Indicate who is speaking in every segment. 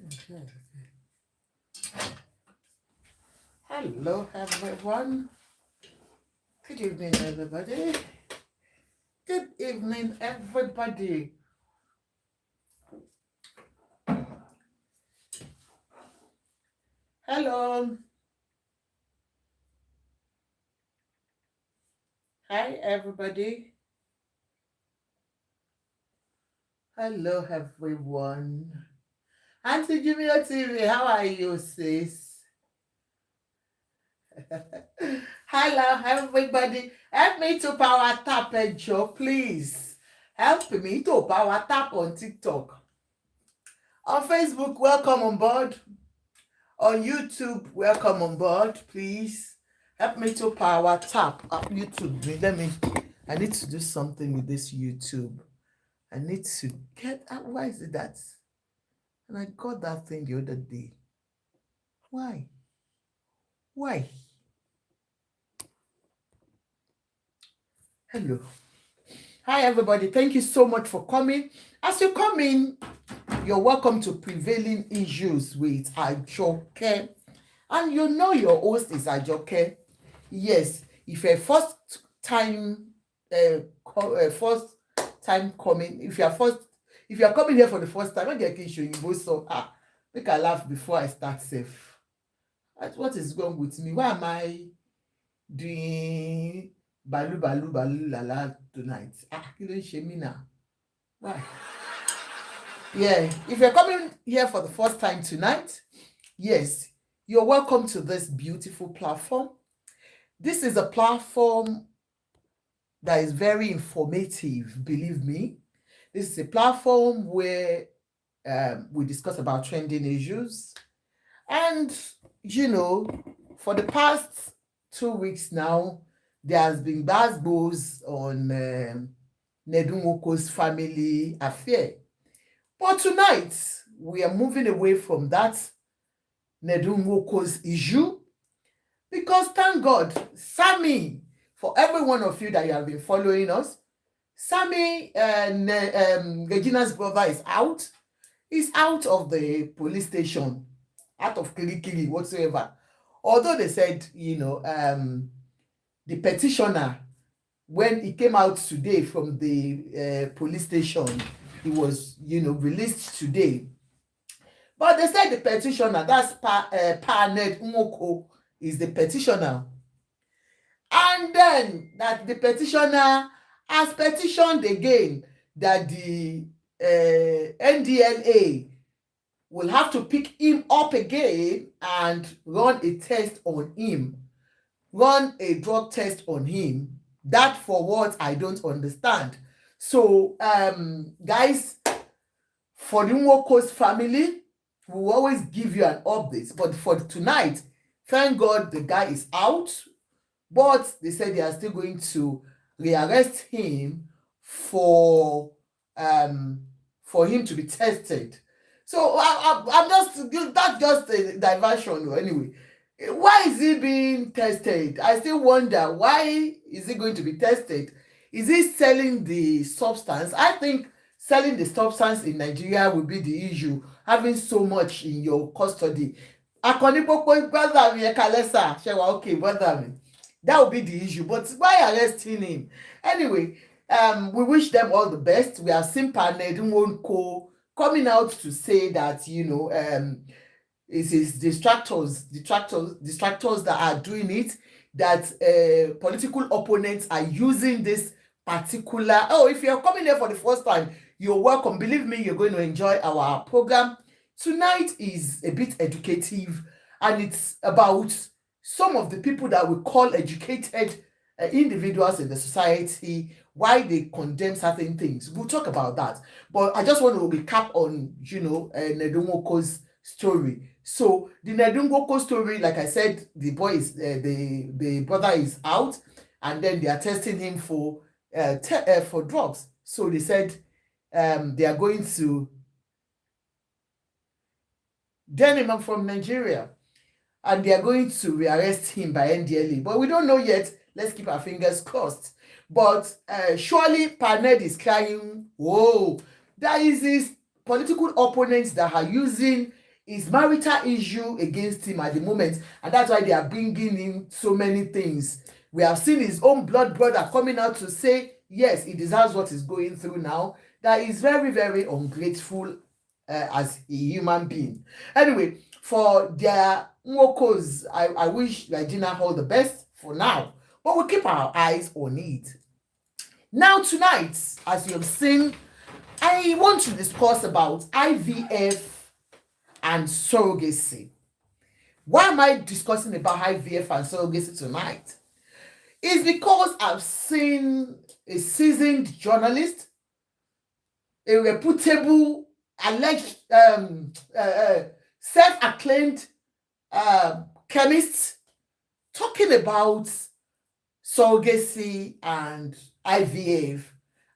Speaker 1: Okay. Hello, everyone. Good evening, everybody. Good evening, everybody. Hello. Hi, everybody. Hello, everyone. Auntie Jumio TV, how are you, sis? Hello, everybody. Help me to power tap, Joe, please. Help me to power tap on TikTok. On Facebook, welcome on board. On YouTube, welcome on board, please. Help me to power tap up YouTube. I need to do something with this YouTube. I need to get, why is it that? And I got that thing the other day. Why? Why? Hello. Hi, everybody. Thank you so much for coming. As you come in, you're welcome to Prevailing Issues with Ajoke. And you know your host is Ajoke. Yes, if you're first time first time coming, if you are coming here for the first time, I get issue you both so make I laugh before I start safe. What is wrong with me? Why am I doing balu lala tonight? Kí ló ń ṣe mí now? Why? Yeah, if you're coming here for the first time tonight, yes, you're welcome to this beautiful platform. This is a platform that is very informative, believe me. This is a platform where we discuss about trending issues. And, for the past 2 weeks now, there has been buzz on Nedun Woko's family affair. But tonight, we are moving away from that Nedun Woko's issue because thank God, Sammy, for every one of you that you have been following us, Sammy, Regina's brother, is out. He's out of the police station, out of Kirikiri whatsoever. Although they said, the petitioner, when he came out today from the police station, he was, released today. But they said the petitioner, that's Paned Umoko, is the petitioner. And then that the petitioner has petitioned again that the NDLA will have to pick him up again and run a test on him, run a drug test on him. That for what I don't understand. So, guys, for the Nwoko's family, we will always give you an update. But for tonight, thank God the guy is out. But they said they are still going to rearrest him for him to be tested. So I'm that's just a diversion anyway. Why is he being tested? I still wonder, why is he going to be tested? Is he selling the substance? I think selling the substance in Nigeria will be the issue, having so much in your custody. Akoni popo brother mi ekalesa, shewa okay brother mi. That will be the issue. But why arresting him? Anyway, we wish them all the best. We have seen Paned Nwoko coming out to say that, it is distractors that are doing it, that political opponents are using this particular. Oh, if you're coming here for the first time, you're welcome. Believe me, you're going to enjoy our program. Tonight is a bit educative, and it's about some of the people that we call educated individuals in the society, why they condemn certain things. We'll talk about that. But I just want to recap on, Nedun Woko's story. So the Nedun Woko story, like I said, the boy is the brother is out, and then they are testing him for drugs. So they said they are going to him from Nigeria, and they are going to rearrest him by NDLA. But we don't know yet. Let's keep our fingers crossed. But surely Paned is crying, whoa, there is these political opponents that are using His marital issue against him at the moment, and that's why they are bringing him so many things. We have seen his own blood brother coming out to say, yes, he deserves what he's going through now, that he's very, very ungrateful as a human being. Anyway, for their Nwokos, I wish Regina all the best for now, but we'll keep our eyes on it. Now, tonight, as you have seen, I want to discuss about IVF and surrogacy. Why am I discussing about IVF and surrogacy tonight? It's because I've seen a seasoned journalist, a reputable, alleged, self-acclaimed chemist talking about surrogacy and IVF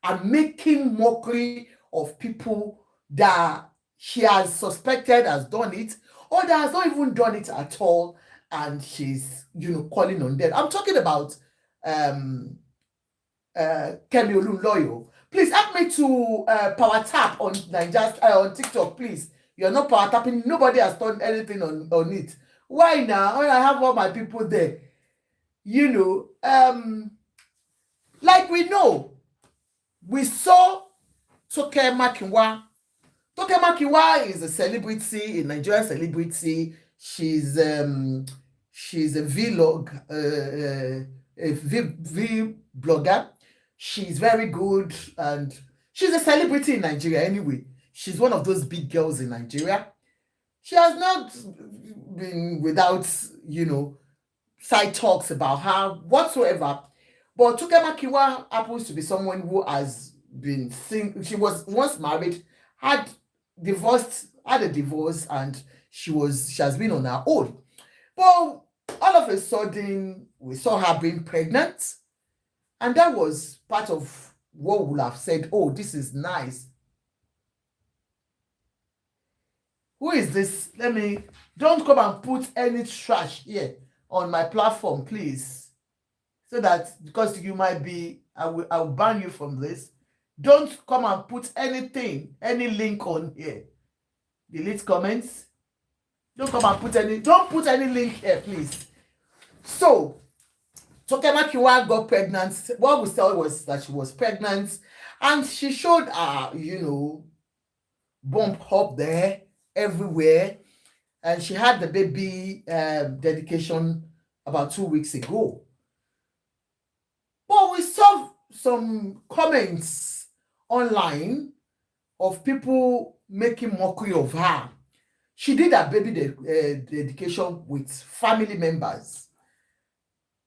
Speaker 1: and making mockery of people that she has suspected has done it, or that has not even done it at all, and she's calling on them. I'm talking about Kemi Olunloyo. Please help me to power tap on on TikTok, please. You're not power tapping. Nobody has done anything on it. Why now? I have all my people there. Like we know, we saw Toke Makinwa. Toke Makinwa is a celebrity, a Nigerian celebrity. She's a vlog, a v blogger. She's very good, and she's a celebrity in Nigeria anyway. She's one of those big girls in Nigeria. She has not been without, side talks about her whatsoever. But Toke Makinwa happens to be someone who has been she was once married, had a divorce, and she has been on her own. But all of a sudden, we saw her being pregnant, and that was part of what we would have said, oh, this is nice. Who is this? Don't come and put any trash here on my platform, please. So that, because you might be, I'll ban you from this. Don't come and put anything, any link on here. Delete comments. Don't put any link here, please. So, Toke Makinwa got pregnant. What we saw was that she was pregnant, and she showed bump up there everywhere, and she had the baby dedication about 2 weeks ago. But we saw some comments online of people making mockery of her. She did her baby dedication with family members.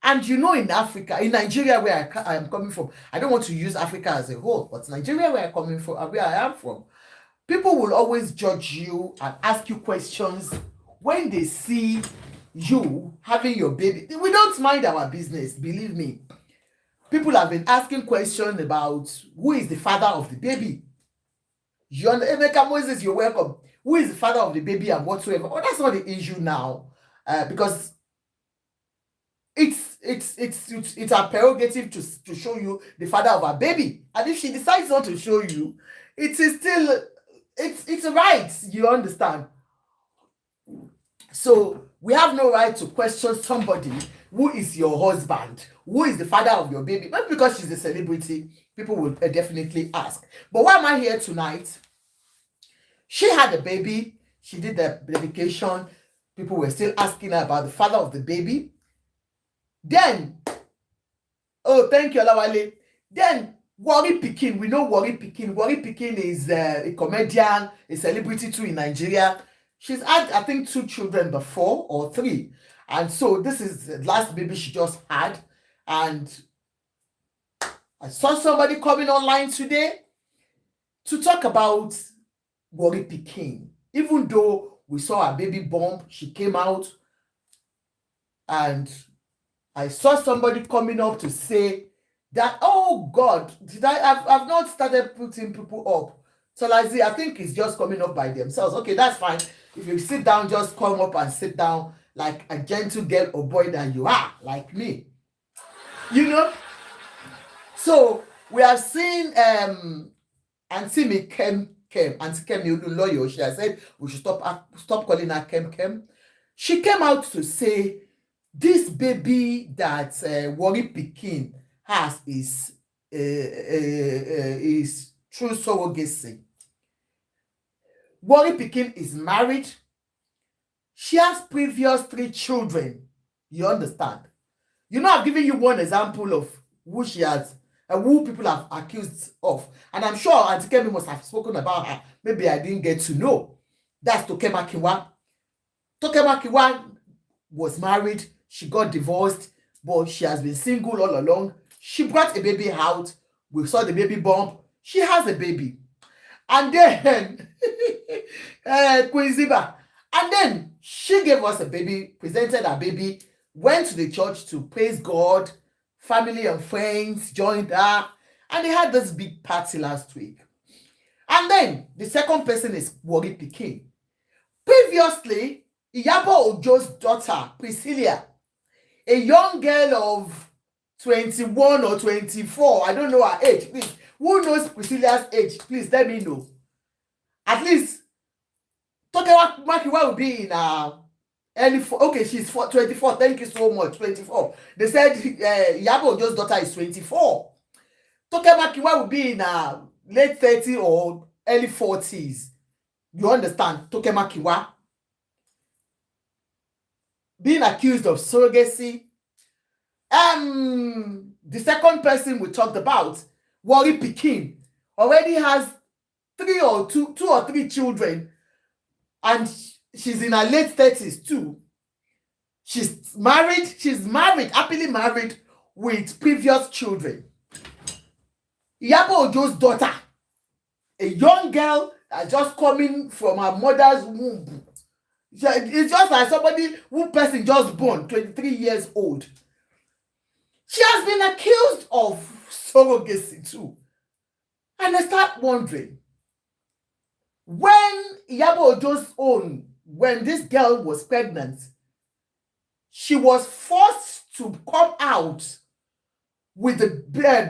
Speaker 1: And in Africa, in Nigeria, where I am coming from, I don't want to use Africa as a whole, but Nigeria, where I am from, people will always judge you and ask you questions when they see you having your baby. We don't mind our business, believe me. People have been asking questions about who is the father of the baby. Emeka Moses, you're welcome. Who is the father of the baby and whatsoever? Oh, that's not the issue now, because it's our prerogative to show you the father of our baby. And if she decides not to show you, it is still it's a right. You understand? So we have no right to question somebody who is your husband, who is the father of your baby. Not because she's a celebrity, people will definitely ask. But why am I here tonight? She had a baby. She did the dedication. People were still asking her about the father of the baby. Then, oh, thank you, Olawale. Then, Worry Pikin. We know Worry Pikin. Worry Pikin is a comedian, a celebrity too in Nigeria. She's had, I think, 2 children before, or 3. And so this is the last baby she just had. And I saw somebody coming online today to talk about Worry Pikin. Even though we saw her baby bump, she came out, and I saw somebody coming up to say that, oh God, I've not started putting people up. So Lazi, I think it's just coming up by themselves. Okay, that's fine. If you sit down, just come up and sit down like a gentle girl or boy that you are, like me. So we have seen Auntie Kemi Kem, Auntie Kemi Olunloyo, she has said we should stop calling her Kem. She came out to say this baby that Warri Pikin has is through surrogacy. Warri Pikin is married. She has previous 3 children. You understand? You know, I've given you one example of who she has and who people have accused of. And I'm sure Auntie Kemi must have spoken about her. Maybe I didn't get to know. That's Toke Makinwa. Toke Makinwa was married. She got divorced, but she has been single all along. She brought a baby out. We saw the baby bump. She has a baby. And then, Queen Ziba. And then she gave us a baby, presented her baby, went to the church to praise God. Family and friends joined her. And they had this big party last week. And then the second person is Warri Pikin. Previously, Iyabo Ojo's daughter, Priscilla, a young girl of 21 or 24, I don't know her age, please. Who knows Priscilla's age? Please let me know. At least, Toke Makinwa will be in early, okay, she's 24, thank you so much, 24. They said Iyabo Ojo's daughter is 24. Toke Makinwa will be in late 30 or early 40s. You understand? Toke Makinwa being accused of surrogacy. The second person we talked about, Warri Pikin, already has 2 or 3 children, and she's in her late 30s too. She's married, happily married with previous children. Iyabo Ojo's daughter, a young girl just coming from her mother's womb. It's just like somebody who person just born, 23 years old. She has been accused of surrogacy too. And I start wondering, when Iyabo Ojo's own, when this girl was pregnant, she was forced to come out with the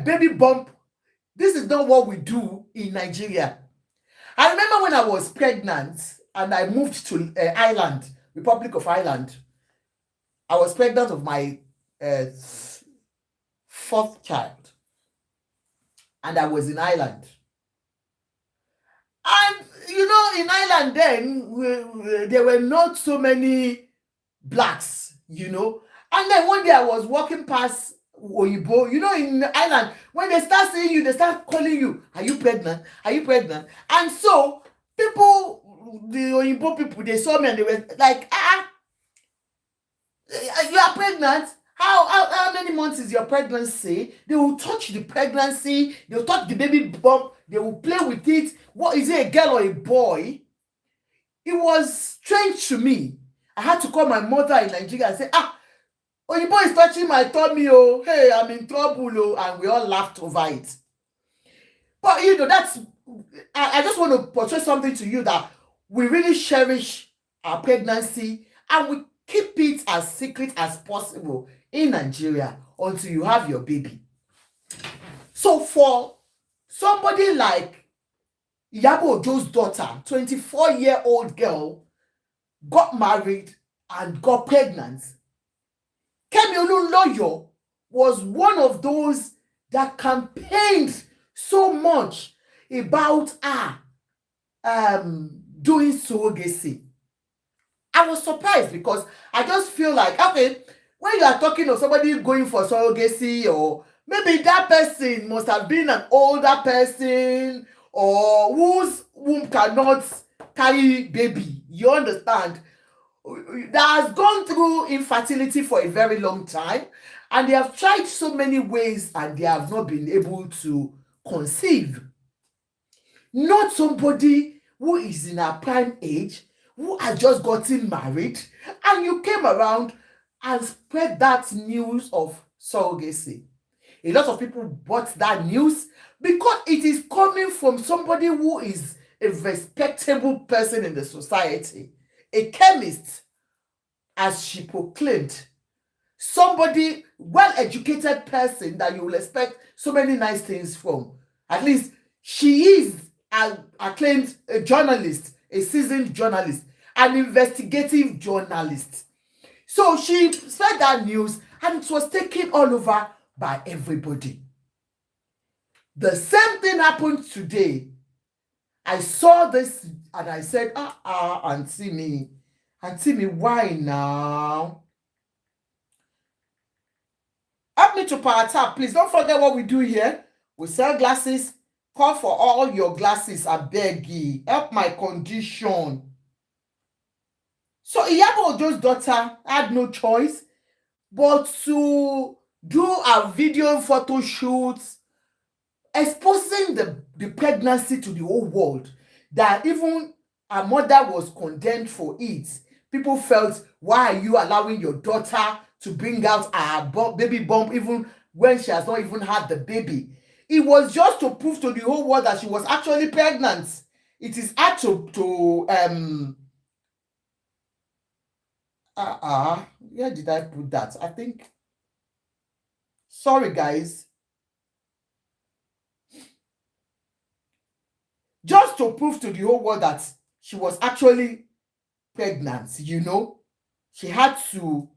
Speaker 1: baby bump. This is not what we do in Nigeria. I remember when I was pregnant and I moved to Ireland, Republic of Ireland. I was pregnant of my 4th child. And I was in Ireland. And, you know, in Ireland then, there were not so many blacks, you know. And then one day I was walking past Oyibo, you know, in Ireland, when they start seeing you, they start calling you, are you pregnant? Are you pregnant? And so people, the Oyibo people, they saw me and they were like, you are pregnant? How many months is your pregnancy? They will touch the pregnancy, they will touch the baby bump, they will play with it. What is it, a girl or a boy? It was strange to me. I had to call my mother in Nigeria and say, Oyibo is touching my tummy, oh, hey, I'm in trouble, oh, and we all laughed over it. But you know, I just want to portray something to you that we really cherish our pregnancy and we keep it as secret as possible in Nigeria until you have your baby. So for somebody like Iyabo Ojo's daughter, 24-year-old girl, got married and got pregnant, Kemi Olunloyo was one of those that campaigned so much about her doing surrogacy. I was surprised because I just feel like, okay, when you are talking of somebody going for surrogacy, or maybe that person must have been an older person or whose womb cannot carry baby, you understand, that has gone through infertility for a very long time, and they have tried so many ways and they have not been able to conceive. Not somebody who is in her prime age, who has just gotten married, and you came around and spread that news of surrogacy. A lot of people bought that news because it is coming from somebody who is a respectable person in the society, a chemist, as she proclaimed, somebody, well-educated person that you will expect so many nice things from. At least she is acclaimed a journalist, a seasoned journalist, an investigative journalist. So she spread that news and it was taken all over by everybody. The same thing happened today. I saw this and I said, Auntie me, why now? Help me to power tap, please. Don't forget what we do here. We sell glasses. Call for all your glasses, I beg you. Help my condition. So Iyabo Ojo's daughter had no choice but to do a video photo shoot exposing the pregnancy to the whole world, that even her mother was condemned for it. People felt, why are you allowing your daughter to bring out her baby bump even when she has not even had the baby? It was just to prove to the whole world that she was actually pregnant. It is hard to where did I put that? I think, sorry guys, just to prove to the whole world that she was actually pregnant, you know. She had to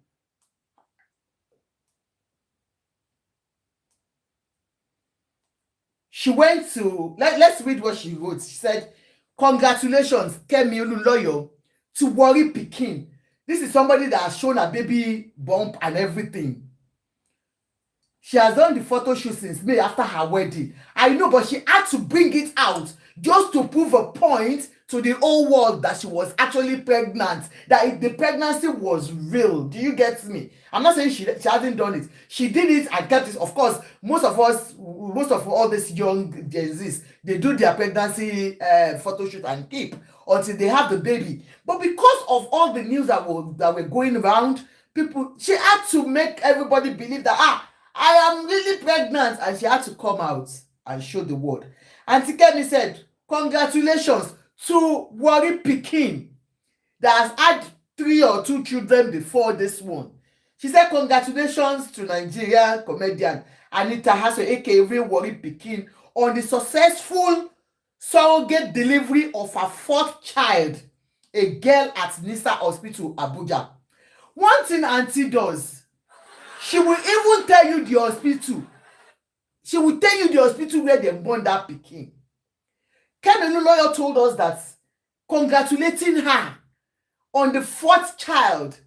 Speaker 1: she went to let's read what she wrote. She said, congratulations Kemi Olunloyo to worry pikin. This is somebody that has shown her baby bump and everything. She has done the photo shoot since May after her wedding. I know, but she had to bring it out just to prove a point to the whole world that she was actually pregnant, that the pregnancy was real. Do you get me? I'm not saying she hasn't done it. She did it and kept it. Of course, most of all these young Gen Zs, they do their pregnancy photo shoot and keep until they have the baby. But because of all the news that were going around, she had to make everybody believe that, I am really pregnant, and she had to come out and show the world. Auntie Kemi said, congratulations to Worry Pikin that has had 3 or 2 children before this one. She said, congratulations to Nigerian comedian Anita Hasso, aka Worry Pikin, on the successful surrogate delivery of her 4th child, a girl at Nisa Hospital, Abuja. One thing Auntie does, she will even tell you the hospital. She will tell you the hospital where they born that pikin. Kemi Olunloyo told us that, congratulating her on the 4th child.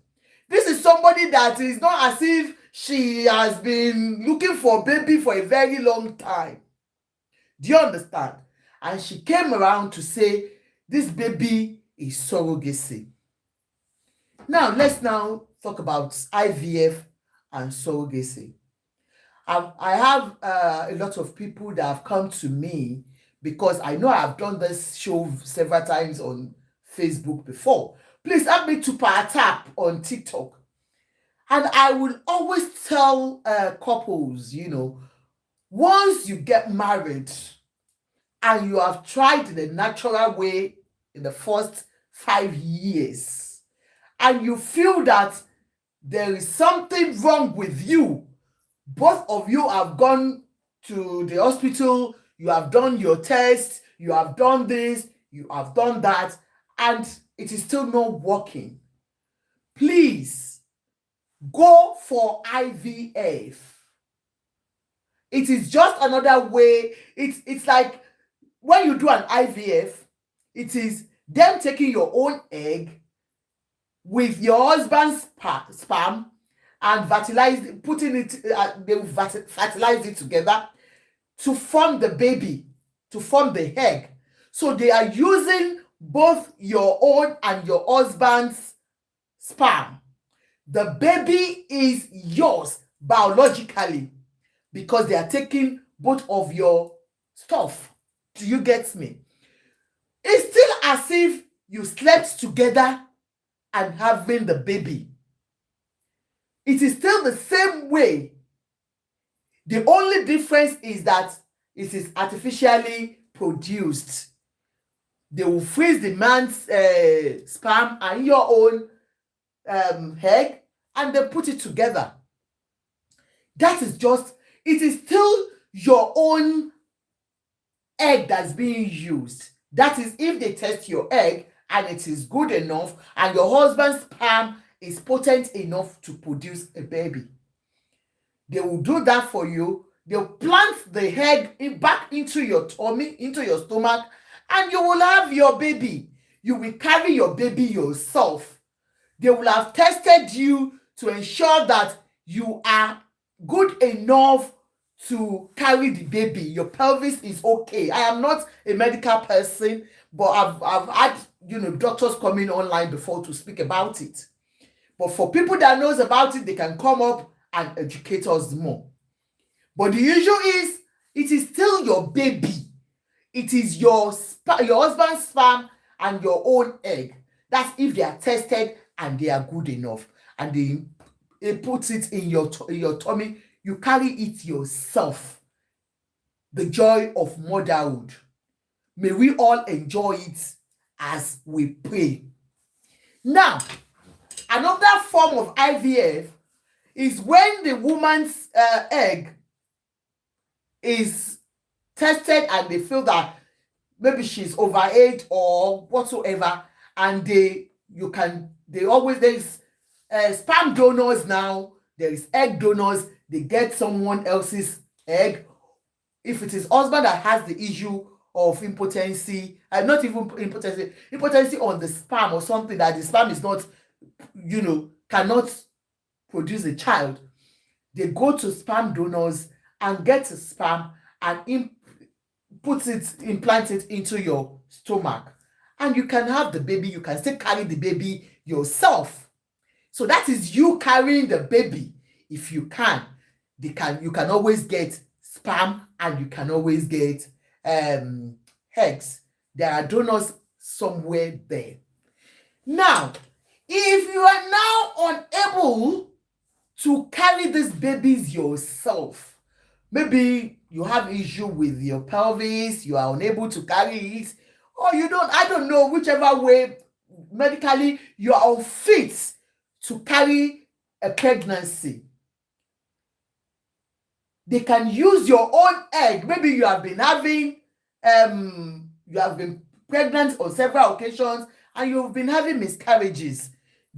Speaker 1: This is somebody that is not as if she has been looking for a baby for a very long time. Do you understand? And she came around to say this baby is surrogacy. Now, let's talk about IVF and surrogacy. I have a lot of people that have come to me because I know I've done this show several times on Facebook before. Please help me to power tap on TikTok. And I will always tell couples, once you get married and you have tried the natural way in the first 5 years, and you feel that there is something wrong with you, both of you have gone to the hospital, you have done your test, you have done this, you have done that, and it is still not working, please go for IVF. It is just another way. It's like when you do an IVF, it is them taking your own egg with your husband's sperm and putting it, they fertilize it together to form the baby, to form the egg. So they are using both your own and your husband's sperm. The baby is yours biologically because they are taking both of your stuff. Do you get me? It's still as if you slept together and having the baby. It is still the same way. The only difference is that it is artificially produced. They will freeze the man's sperm and your own egg, and they put it together. That is just, it is still your own egg that's being used. That is, if they test your egg and it is good enough and your husband's sperm is potent enough to produce a baby. They will do that for you. They'll plant the egg back into your tummy, into your stomach, and you will have your baby. You will carry your baby yourself. They will have tested you to ensure that you are good enough to carry the baby. Your pelvis is okay. I am not a medical person, but I've had doctors coming online before to speak about it. But for people that knows about it, they can come up and educate us more. But the issue is, it is still your baby. It is your husband's sperm and your own egg. That's if they are tested and they are good enough, and they put it in your tummy. You carry it yourself. The joy of motherhood. May we all enjoy it as we pray. Now, another form of IVF is when the woman's egg is tested and they feel that maybe she's overage or whatsoever, and there is sperm donors now, there is egg donors. They get someone else's egg. If it is husband that has the issue of impotency, not even impotency on the sperm or something, that the sperm is not, cannot produce a child, they go to sperm donors and get a sperm and implant it into your stomach, and you can have the baby. You can still carry the baby yourself. So that is you carrying the baby. If you can, you can always get sperm and you can always get eggs. There are donors somewhere there. Now, if you are now unable to carry these babies yourself, maybe you have issue with your pelvis, you are unable to carry it, or I don't know, whichever way, medically you are unfit to carry a pregnancy, they can use your own egg. Maybe you have been pregnant on several occasions and you've been having miscarriages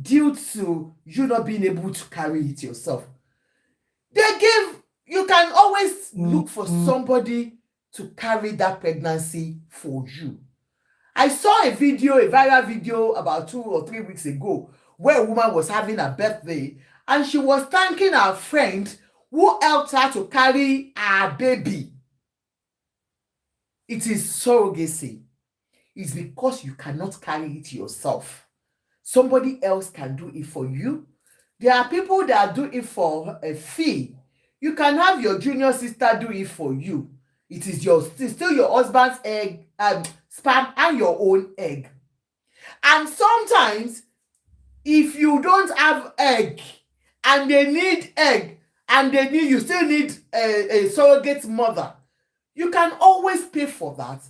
Speaker 1: due to you not being able to carry it yourself. You can always look for somebody to carry that pregnancy for you. I saw a viral video about 2 or 3 weeks ago, where a woman was having a birthday and she was thanking her friend who helped her to carry her baby. It is surrogacy. It's because you cannot carry it yourself. Somebody else can do it for you. There are people that do it for a fee. You can have your junior sister do it for you. It is still your husband's egg, sperm, and your own egg. And sometimes, if you don't have egg and they need egg and you still need a surrogate mother, you can always pay for that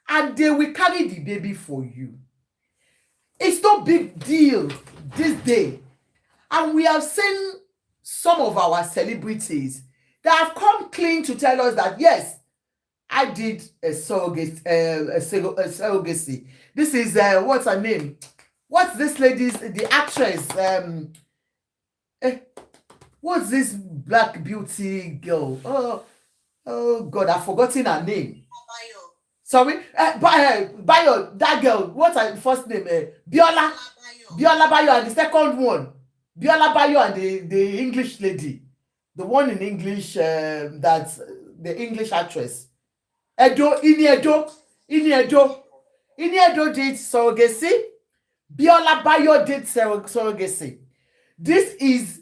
Speaker 1: and they will carry the baby for you. It's no big deal this day. And we have seen some of our celebrities that have come clean to tell us that, yes, I did a surrogacy. This is, what's her name? What's this lady's, the actress? What's this black beauty girl? Oh God, I've forgotten her name. Sorry? Bayo, that girl. What's her first name? Biola Bayo, and the second one. Biola Bayo and the English lady. The one in English, that's the English actress. Ini Edo did surrogacy. Biola Bayo did surrogacy. This is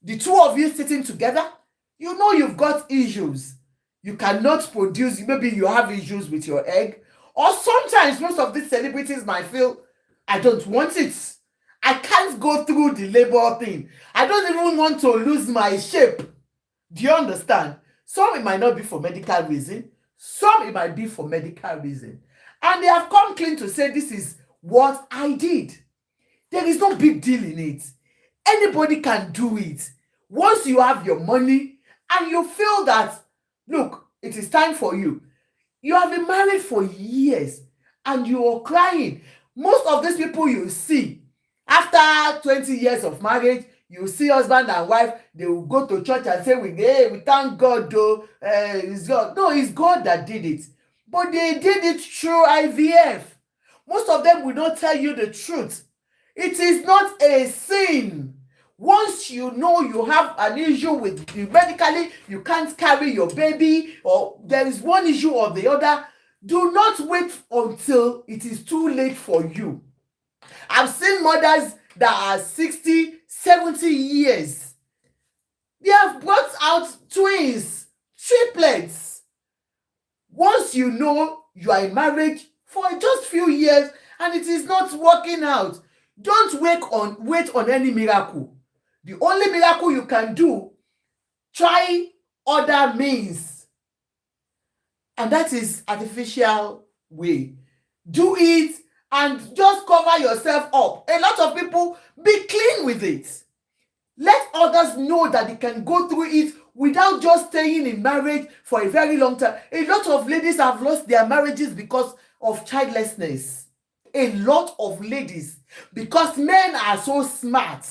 Speaker 1: the two of you sitting together. You know you've got issues. You cannot produce. Maybe you have issues with your egg. Or sometimes most of these celebrities might feel, I don't want it. I can't go through the labor thing. I don't even want to lose my shape. Do you understand? Some it might not be for medical reason. Some it might be for medical reason. And they have come clean to say, this is what I did. There is no big deal in it. Anybody can do it. Once you have your money and you feel that, look, it is time for you. You have been married for years and you are crying. Most of these people you see, after 20 years of marriage, you see husband and wife, they will go to church and say, we thank God, though, it's God. No, it's God that did it. But they did it through IVF. Most of them will not tell you the truth. It is not a sin. Once you know you have an issue with you medically, you can't carry your baby, or there is one issue or the other, do not wait until it is too late for you. I've seen mothers that are 60, 70 years. They have brought out twins, triplets. Once you know you are in marriage for just few years and it is not working out, don't wait on any miracle. The only miracle you can do, try other means. And that is artificial way. Do it and just cover yourself up. A lot of people, be clean with it. Let others know that they can go through it without just staying in marriage for a very long time. A lot of ladies have lost their marriages because of childlessness. A lot of ladies, because men are so smart.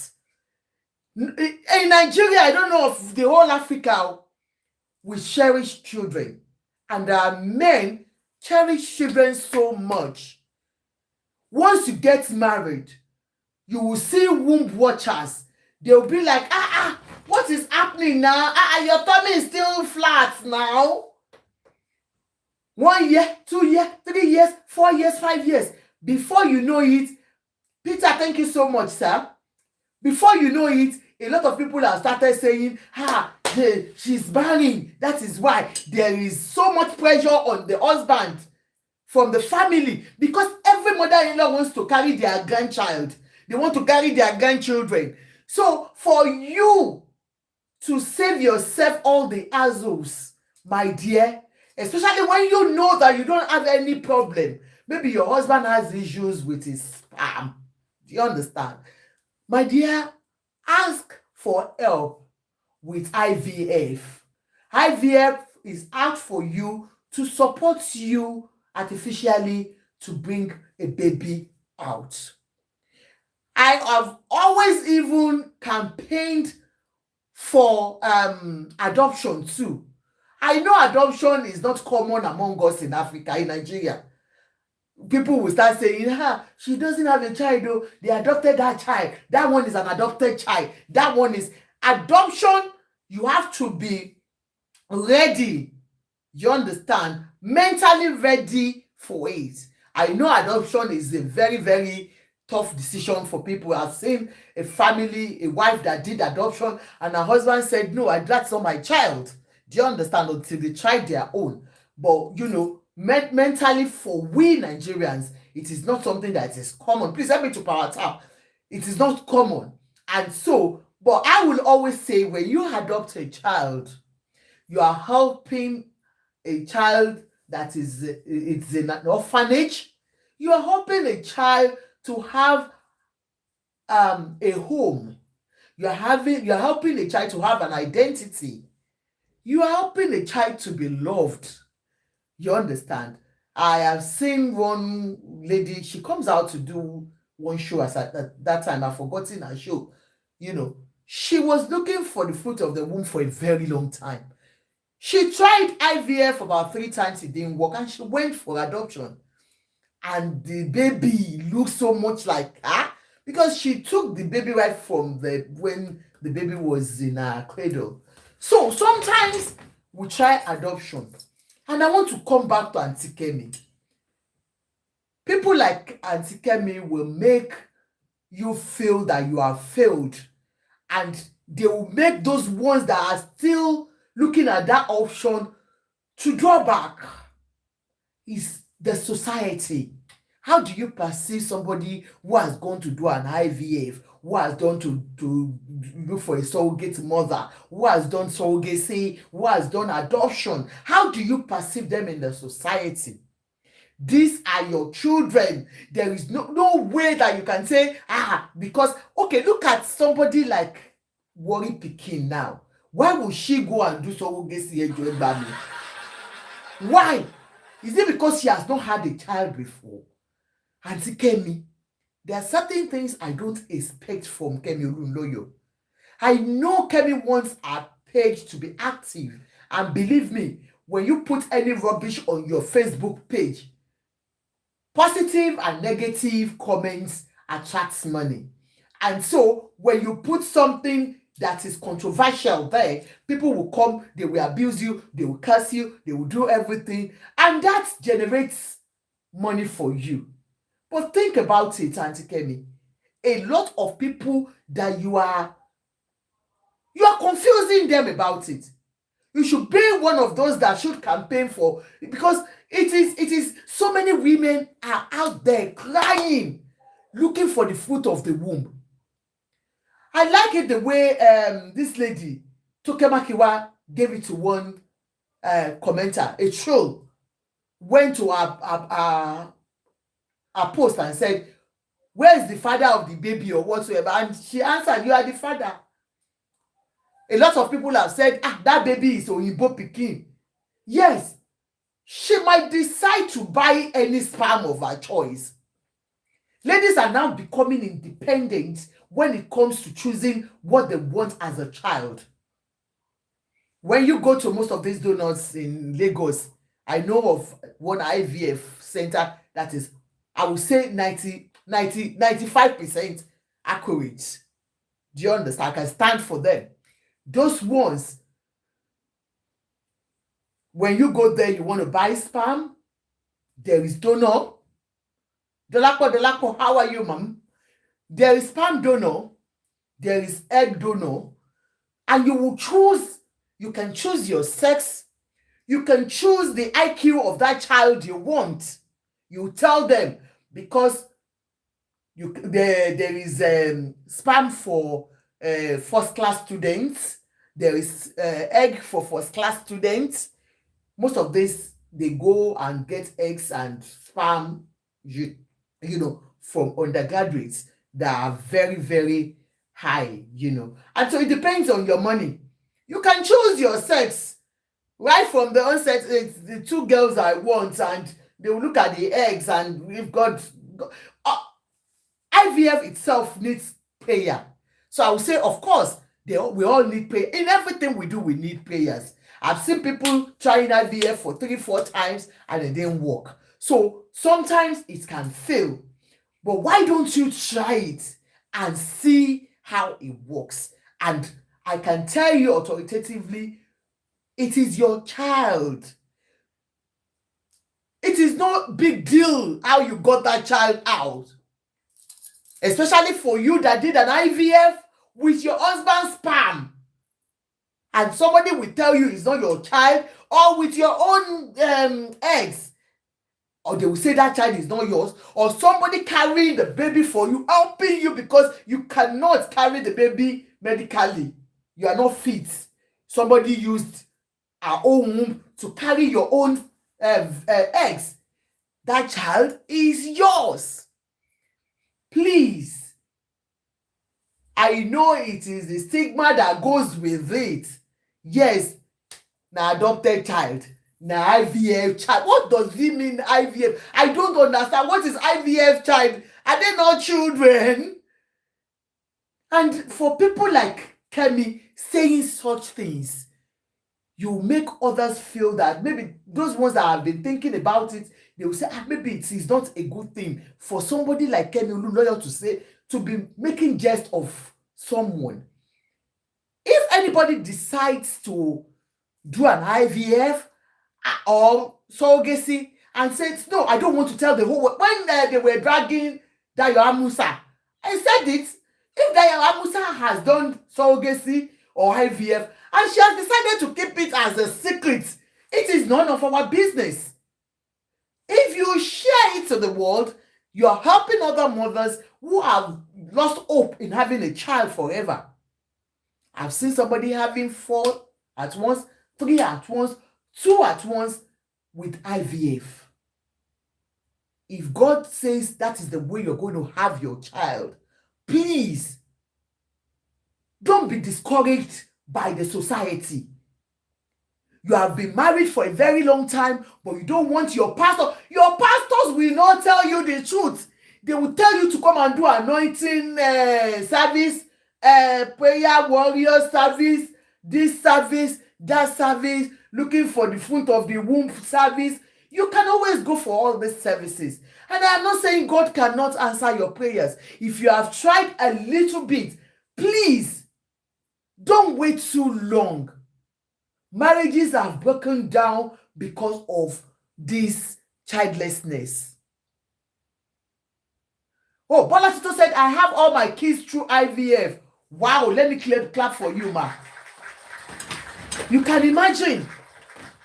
Speaker 1: In Nigeria, I don't know if the whole Africa, we cherish children. And our men cherish children so much. Once you get married, you will see womb watchers. They'll be like, what is happening now? Your tummy is still flat now. 1 year, 2 years, 3 years, 4 years, 5 years. Before you know it, Peter, thank you so much, sir. Before you know it, a lot of people have started saying, she's barren. That is why there is so much pressure on the husband from the family, because every mother-in-law wants to carry their grandchild. They want to carry their grandchildren. So for you to save yourself all the hassles, my dear, especially when you know that you don't have any problem. Maybe your husband has issues with his sperm. Do you understand? My dear, ask for help with IVF. IVF is out for you to support you artificially to bring a baby out. I have always even campaigned for adoption too. I know adoption is not common among us in Africa, in Nigeria. People will start saying, she doesn't have a child though. They adopted that child. That one is an adopted child. That one is adoption. You have to be ready. You understand? Mentally ready for it. I know adoption is a very, very tough decision for people. I've seen a family, a wife that did adoption, and her husband said, no, that's not my child. Do you understand? Until they tried their own. But, you know, mentally for we Nigerians, it is not something that is common. Please help me to power tap. It is not common. And so, but I will always say, when you adopt a child, you are helping a child that is it's in an orphanage. You are helping a child to have a home. You are helping a child to have an identity. You are helping a child to be loved. You understand? I have seen one lady, she comes out to do one show at that time. I've forgotten her show. You know, she was looking for the fruit of the womb for a very long time. She tried IVF about 3 times, it didn't work, and she went for adoption. And the baby looks so much like her because she took the baby right from when the baby was in her cradle. So sometimes we try adoption. And I want to come back to Auntie Kemi. People like Auntie Kemi will make you feel that you have failed. And they will make those ones that are still looking at that option to draw back. Is the society. How do you perceive somebody who has gone to do an IVF, who has gone to look for a surrogate mother, who has done surrogacy, who has done adoption? How do you perceive them in the society? These are your children. There is no way that you can say, because, okay, look at somebody like Worry Pikin now. Why would she go and do surrogacy and join Bami? Why? Is it because she has not had a child before? Auntie Kemi, there are certain things I don't expect from Kemi Olunloyo. I know Kemi wants her page to be active. And believe me, when you put any rubbish on your Facebook page, positive and negative comments attracts money. And so when you put something that is controversial there, people will come, they will abuse you, they will curse you, they will do everything, and that generates money for you. But think about it, Auntie Kemi. A lot of people that you are confusing them about it. You should be one of those that should campaign for, because it is so many women are out there crying, looking for the fruit of the womb. I like it the way this lady Tokemakiwa gave it to one commenter, a troll, went to our post and said, where is the father of the baby or whatsoever? And she answered, you are the father. A lot of people have said, that baby is Oyinbo pikin. Yes, she might decide to buy any sperm of her choice. Ladies are now becoming independent when it comes to choosing what they want as a child. When you go to most of these donors in Lagos, I know of one IVF center that is, I would say 95% accurate. Do you understand? I can stand for them. Those ones, when you go there, you want to buy sperm, there is donor. Dolapo, how are you, ma'am? There is sperm donor, there is egg donor, and you will choose, you can choose your sex, you can choose the IQ of that child you want. You tell them, because there is sperm for first class students, there is egg for first class students. Most of this, they go and get eggs and sperm, you know, from undergraduates that are very, very high, you know. And so it depends on your money. You can choose your sex right from the onset. It's the two girls I want, and they will look at the eggs, and we've got IVF itself needs prayer. So I would say, of course, we all need prayer. In everything we do, we need prayers. I've seen people trying IVF for 3-4 times and it didn't work. So sometimes it can fail. But why don't you try it and see how it works? And I can tell you authoritatively, it is your child. It is no big deal how you got that child out. Especially for you that did an IVF with your husband's sperm. And somebody will tell you it's not your child, or with your own eggs. Or they will say that child is not yours. Or somebody carrying the baby for you, helping you because you cannot carry the baby medically. You are not fit. Somebody used our own womb to carry your own eggs. That child is yours. Please. I know it is the stigma that goes with it. Yes, na adopted child, na IVF child. What does it mean, IVF? I don't understand. What is IVF child? Are they not children? And for people like Kemi saying such things, you make others feel that maybe those ones that have been thinking about it, they will say, maybe it is not a good thing for somebody like Kemi Olunloyo to say, to be making jest of someone. If anybody decides to do an IVF or surrogacy and says, no, I don't want to tell the whole world. When they were dragging Dayo Amusa, I said it. If Dayo Amusa has done surrogacy or IVF and she has decided to keep it as a secret, it is none of our business. If you share it to the world, you are helping other mothers who have lost hope in having a child forever. I've seen somebody having 4 at once, 3 at once, 2 at once with IVF. If God says that is the way you're going to have your child, please don't be discouraged by the society. You have been married for a very long time, but you don't want your pastor. Your pastors will not tell you the truth. They will tell you to come and do anointing service, prayer warrior service, this service, that service, looking for the fruit of the womb service. You can always go for all these services. And I am not saying God cannot answer your prayers. If you have tried a little bit, please don't wait too long. Marriages have broken down because of this childlessness. Oh, Bola Tito said, I have all my kids through IVF. Wow, let me clap for you, ma. You can imagine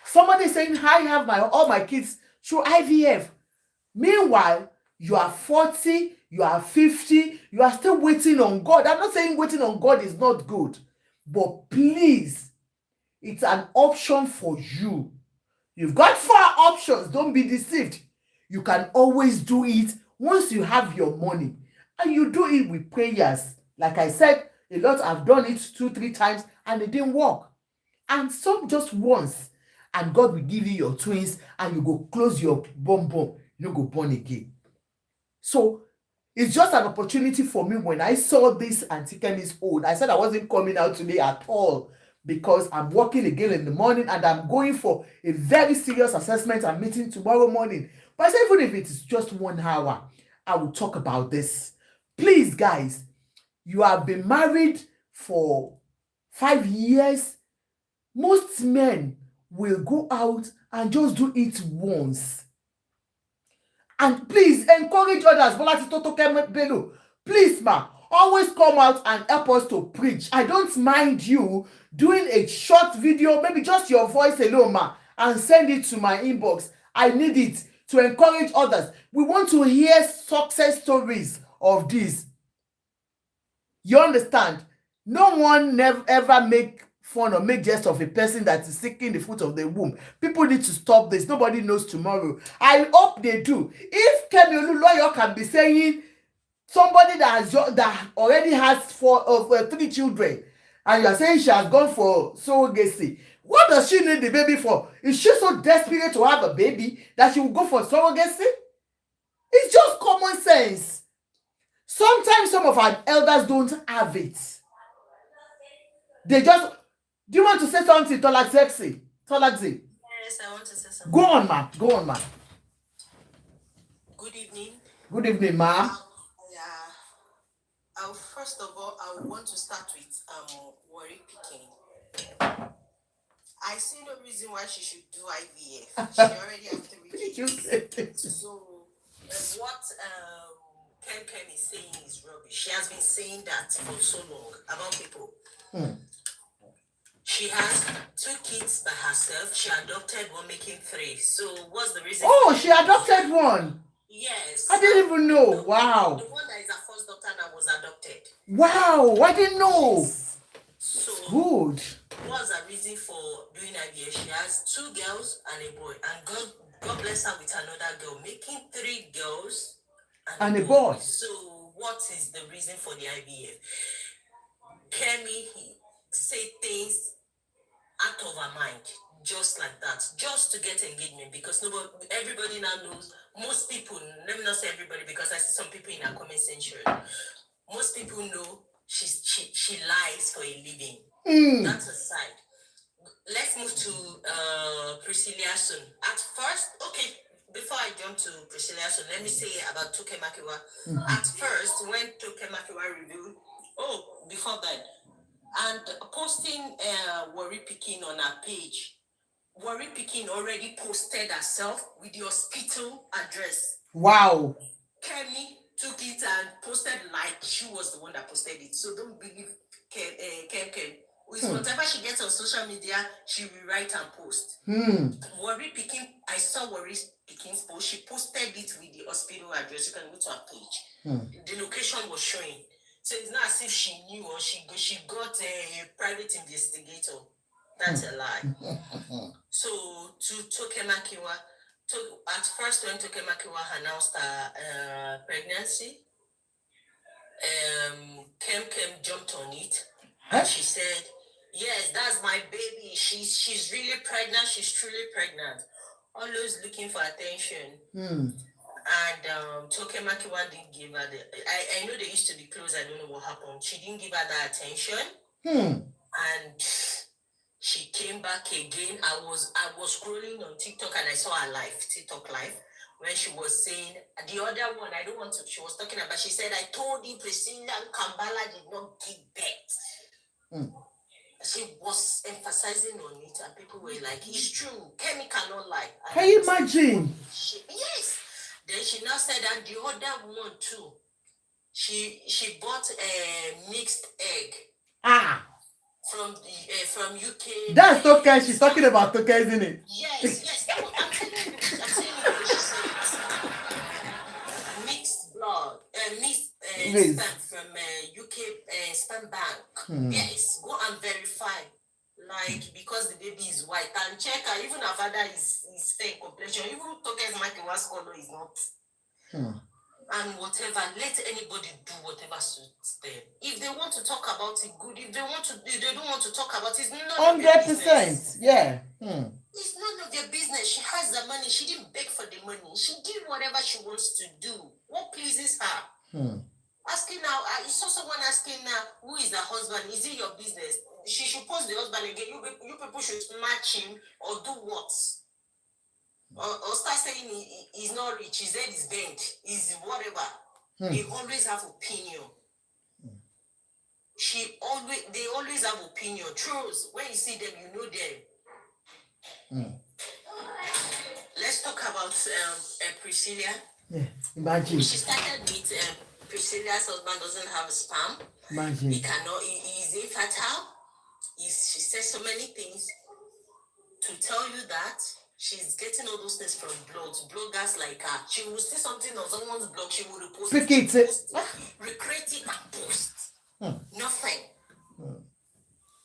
Speaker 1: somebody saying, I have all my kids through IVF. Meanwhile, you are 40, you are 50, you are still waiting on God. I'm not saying waiting on God is not good, but please, it's an option for you. You've got 4 options. Don't be deceived. You can always do it once you have your money. And you do it with prayers. Like I said, a lot have done it 2-3 times and it didn't work. And some just once. And God will give you your twins and you go close your bum. You go born again. So it's just an opportunity for me. When I saw this Auntie Kemi's old, I said I wasn't coming out today at all, because I'm working again in the morning and I'm going for a very serious assessment and meeting tomorrow morning. But I said, even if it is just 1 hour, I will talk about this. Please, guys, you have been married for 5 years. Most men will go out and just do it once. And please encourage others. Bola Tito Kemi, please, ma, always come out and help us to preach. I don't mind you doing a short video, maybe just your voice alone, ma, and send it to my inbox. I need it to encourage others. We want to hear success stories of this. You understand? No one ever make fun or make jest of a person that is seeking the fruit of the womb. People need to stop this. Nobody knows tomorrow. I hope they do. If Kemi Olunloyo can be saying somebody that already has 3 children, and you are saying she has gone for surrogacy, what does she need the baby for? Is she so desperate to have a baby that she will go for surrogacy? It's just common sense. Sometimes some of our elders don't have it. They just... Do you want to say something, Tolaxi? Tolaxi?
Speaker 2: Yes, I want to say something.
Speaker 1: Go on, ma. Go on, ma.
Speaker 2: Good evening.
Speaker 1: Good evening, ma.
Speaker 2: First of all, I want to start with worry picking. I see no reason why she should do IVF. She already has 3 kids. So what Kemi is saying is rubbish. She has been saying that for so long about people. She has 2 kids by herself. She adopted one, making 3. So what's the reason?
Speaker 1: Oh, she adopted one.
Speaker 2: Yes.
Speaker 1: I didn't even know. Wow.
Speaker 2: The one that is her first daughter now was adopted.
Speaker 1: Wow, I didn't know.
Speaker 2: Yes. So
Speaker 1: good.
Speaker 2: What's the reason for doing IVF? She has 2 girls and a boy, and God bless her with another girl, making 3 girls and a boy. So what is the reason for the IVF? Kemi say things out of her mind, just like that, just to get engagement, because everybody now knows. Most people, let me not say everybody, because I see some people in our comment section. Most people know she lies for a living. That's aside. Let's move to Priscilla soon. At first, okay, before I jump to Priscilla soon, let me say about Toke Makiwa. At first, when Toke Makiwa revealed, before that, and posting worry picking on her page, worry picking already posted herself with the hospital address.
Speaker 1: Wow.
Speaker 2: Kemi took it and posted like she was the one that posted it. So don't believe Kemi. Whatever she gets on social media, she will write and post. Worry picking, I saw worry picking's post. She posted it with the hospital address. You can go to her page. The location was showing. So it's not as if she knew or she got a private investigator. That's a lie. So to Toke Makiwa, at first when Toke Makiwa announced her pregnancy, Kem jumped on it and she said Yes, that's my baby. She's really pregnant. She's truly pregnant. Always looking for attention. And Tokemaki one didn't give her the. I know they used to be close. I don't know what happened. She didn't give her that attention. And she came back again. I was scrolling on TikTok and I saw her live, TikTok live, when she was saying the other one. I don't want to. She was talking about. She said, "I told you Priscilla Kambala did not give birth." She was emphasizing on it, and people were like, "It's true. Kemi cannot lie."
Speaker 1: Can you imagine?
Speaker 2: Yes. Then she now said, and the other one too. She bought a mixed egg. From UK.
Speaker 1: That's token. She's talking about token, isn't it?
Speaker 2: Yes. I'm telling you. She said mixed blood, mixed sperm from UK sperm bank. Yes, go and verify. Like, because the baby is white, and check her. Even her father is fair complexion. Even token's Makiwa's color is not. And whatever, let anybody do whatever suits them. If they want to talk about it, good. If they don't want to talk about it, it's none of their business.
Speaker 1: 100%. Yeah.
Speaker 2: It's none of their business. She has the money. She didn't beg for the money. She did whatever she wants to do. What pleases her? Asking now, I saw someone asking now, who is the husband? Is it your business? She should post the husband again. You people should match him or do what? Or start saying he's not rich, his head is bent, he's whatever. They always have opinion. They always have opinion. Trolls, when you see them, you know them. Let's talk about Priscilla.
Speaker 1: Yeah, imagine.
Speaker 2: She started with Priscilla's husband doesn't have a sperm.
Speaker 1: Imagine.
Speaker 2: He's infertile. She says so many things to tell you that she's getting all those things from bloggers like her. She will say something on someone's blog, she will repost it, recreate it and post. Nothing.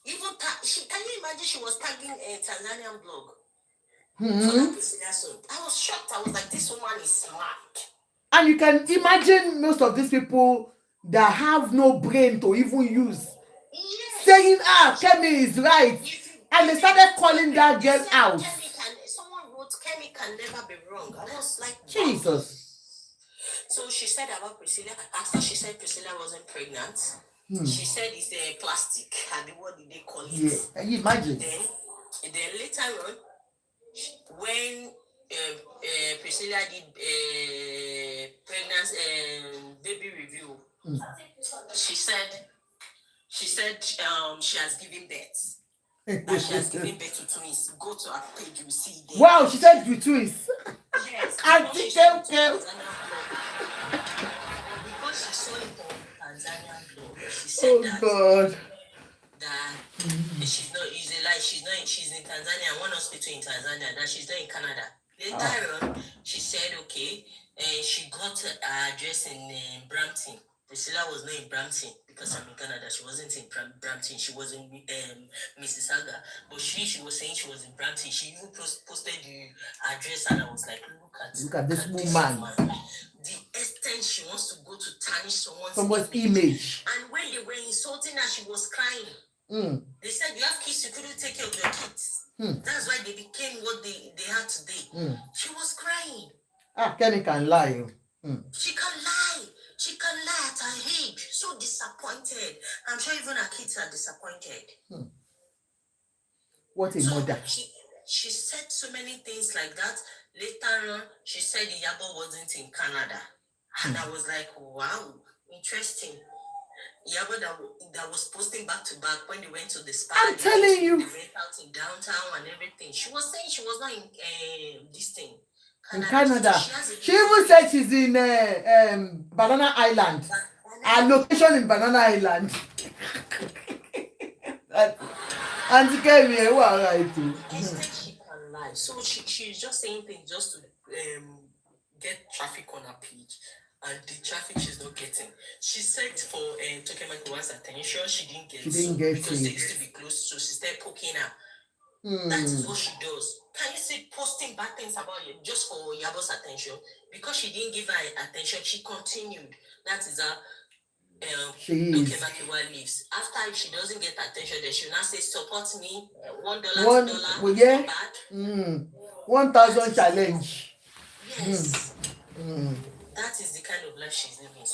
Speaker 2: Even can you imagine she was tagging a Tanzanian blog for that Priscilla son? I was shocked. I was like, this woman is smart.
Speaker 1: And you can imagine most of these people that have no brain to even use. Yes. Saying, Kemi is right. And they started calling that girl out.
Speaker 2: Someone wrote, Kemi can never be wrong. I was like,
Speaker 1: Jesus.
Speaker 2: So she said about Priscilla, after she said Priscilla wasn't pregnant, she said it's a plastic. What did they call it?
Speaker 1: Yeah, can you imagine?
Speaker 2: Then later on, when Priscilla did pregnancy baby review, she said she has given birth. That she has given birth to twins. Go to her page, you see them.
Speaker 1: Wow, she said with twins.
Speaker 2: Yes.
Speaker 1: Because
Speaker 2: she saw it on Tanzanian blog. She said
Speaker 1: God.
Speaker 2: That she's not easy. Like she's in Tanzania, one hospital in Tanzania. That she's not in Canada. Later on, she said okay, she got her address in Brampton. Priscilla was not in Brampton because I'm in Canada. She wasn't in Brampton. She was in Mississauga. But she was saying she was in Brampton. She even posted the address, and I was like, look at
Speaker 1: this woman.
Speaker 2: The extent she wants to go to tarnish
Speaker 1: someone's image.
Speaker 2: And when they were insulting her, she was crying. They said, you have kids, you couldn't take care of your kids. That's why they became what they are today. She was crying.
Speaker 1: Kemi can lie.
Speaker 2: She can lie. She can lie at her age. So disappointed. I'm sure even her kids are disappointed.
Speaker 1: What a mother.
Speaker 2: She said so many things like that. Later on, she said Yabo wasn't in Canada. And I was like, wow, interesting. Yabo that was posting back to back when they went to the spa.
Speaker 1: I'm telling you.
Speaker 2: They went out in downtown and everything. She was saying she was not in this thing.
Speaker 1: Canada. In Canada. She even said she's in Banana Island. Her location in Banana Island. Auntie Kemi, who are right too.
Speaker 2: She can lie. So she's just saying things just to get traffic on her page. And the traffic she's not getting. She said for Tokemakiwa's attention, she didn't get it. Because they used to be close, so she started poking her. That is what she does. Can you see posting bad things about you just for Yabo's attention? Because she didn't give her attention, she continued. That is her
Speaker 1: She is.
Speaker 2: Leaves. After, if she doesn't get attention, then she'll now say, support me, $1,
Speaker 1: One,
Speaker 2: $2,
Speaker 1: well, yeah.
Speaker 2: bad.
Speaker 1: 1,000 challenge.
Speaker 2: Yes. That is the kind of life she's living.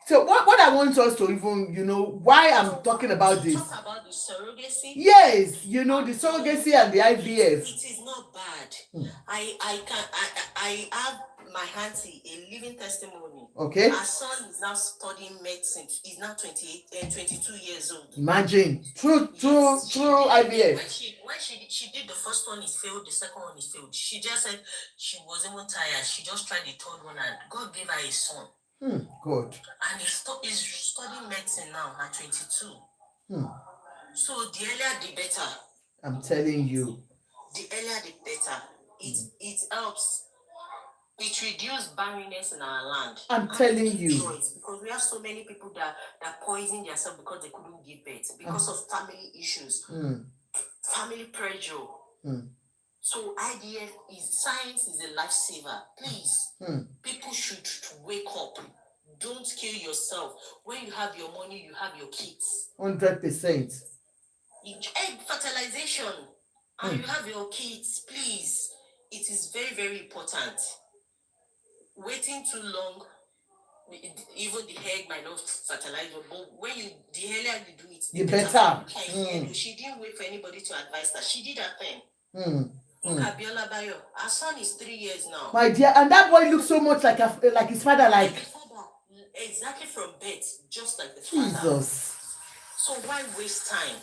Speaker 1: So what I want us to even, why I'm talking about this.
Speaker 2: Talk about the surrogacy.
Speaker 1: Yes, the surrogacy and the IVF.
Speaker 2: It is not bad. I have my auntie, a living testimony.
Speaker 1: Okay.
Speaker 2: Her son is now studying medicine. He's now 22 years old.
Speaker 1: Imagine through IVF.
Speaker 2: When she did the first one, it failed. The second one, it failed. She just said she was even tired. She just tried the third one, and God gave her a son.
Speaker 1: Good.
Speaker 2: And he's studying medicine now at 22. So the earlier the better.
Speaker 1: I'm telling you.
Speaker 2: The earlier the better. It helps. It reduces barrenness in our land.
Speaker 1: I'm telling you.
Speaker 2: Because we have so many people that poison themselves because they couldn't give birth. Because of family issues. Family pressure. So IVF science is a lifesaver. Please, people should wake up. Don't kill yourself. When you have your money, you have your kids.
Speaker 1: 100%.
Speaker 2: Egg fertilization, and you have your kids. Please, it is very, very important. Waiting too long, even the egg might not fertilize. But the earlier you do it,
Speaker 1: the better.
Speaker 2: She didn't wait for anybody to advise her. She did her thing. Kabiola Bayo. Her son is 3 years now.
Speaker 1: My dear, and that boy looks so much like his father, like
Speaker 2: exactly from birth, just like the father.
Speaker 1: Jesus.
Speaker 2: So why waste time?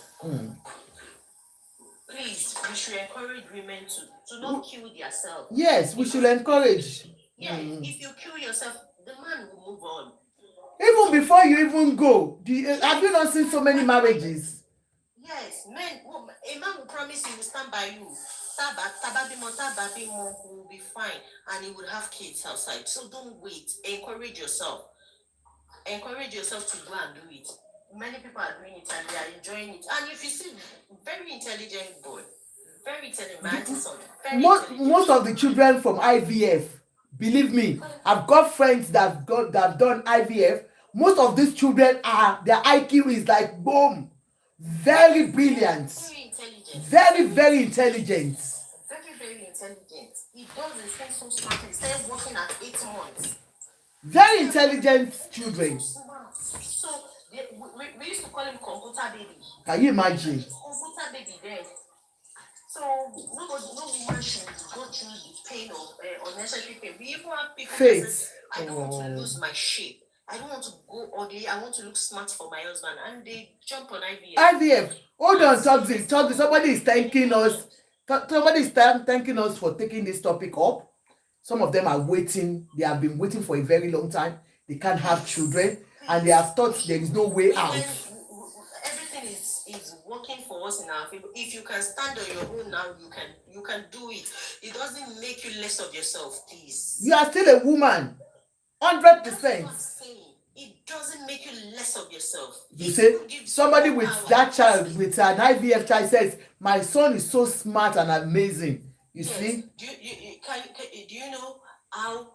Speaker 2: Please, we should encourage women to not kill themselves.
Speaker 1: Yes, we should encourage.
Speaker 2: Yeah, if you kill yourself, the man will move on.
Speaker 1: Even before you even go, have you not seen so many marriages?
Speaker 2: Yes, a man will promise he will stand by you. Will be fine, and he would have kids outside. So don't wait. Encourage yourself. Encourage yourself to go and do it. Many people are doing it and they are enjoying it. And if you see, very intelligent boy, very intelligent.
Speaker 1: Most of the children from IVF, believe me, I've got friends that have done IVF. Most of these children their IQ is like boom, very brilliant,
Speaker 2: very intelligent,
Speaker 1: very, very intelligent.
Speaker 2: Very, very intelligent. He does his thing so smart. He started working at 8 months.
Speaker 1: Very intelligent children.
Speaker 2: So we used to call him computer baby.
Speaker 1: Can you imagine?
Speaker 2: Computer baby there. So no woman should go through the pain of unnecessary pain. We even have people that say, I don't want to lose my shape. I don't want to go ugly. I want to look smart for my husband. And they jump on IVF.
Speaker 1: IVF. Hold on, talk this. Somebody is thanking us. Somebody is thanking us for taking this topic up. Some of them are waiting. They have been waiting for a very long time. They can't have children. And they have thought there is no way out.
Speaker 2: Everything is working for us in our favor. If you can stand on your own now, you can do it. It doesn't make you less of yourself, please.
Speaker 1: You are still a woman. 100%.
Speaker 2: It doesn't make you less of yourself.
Speaker 1: You say somebody with that child, with an IVF child, says, my son is so smart and amazing. You see?
Speaker 2: Do you know how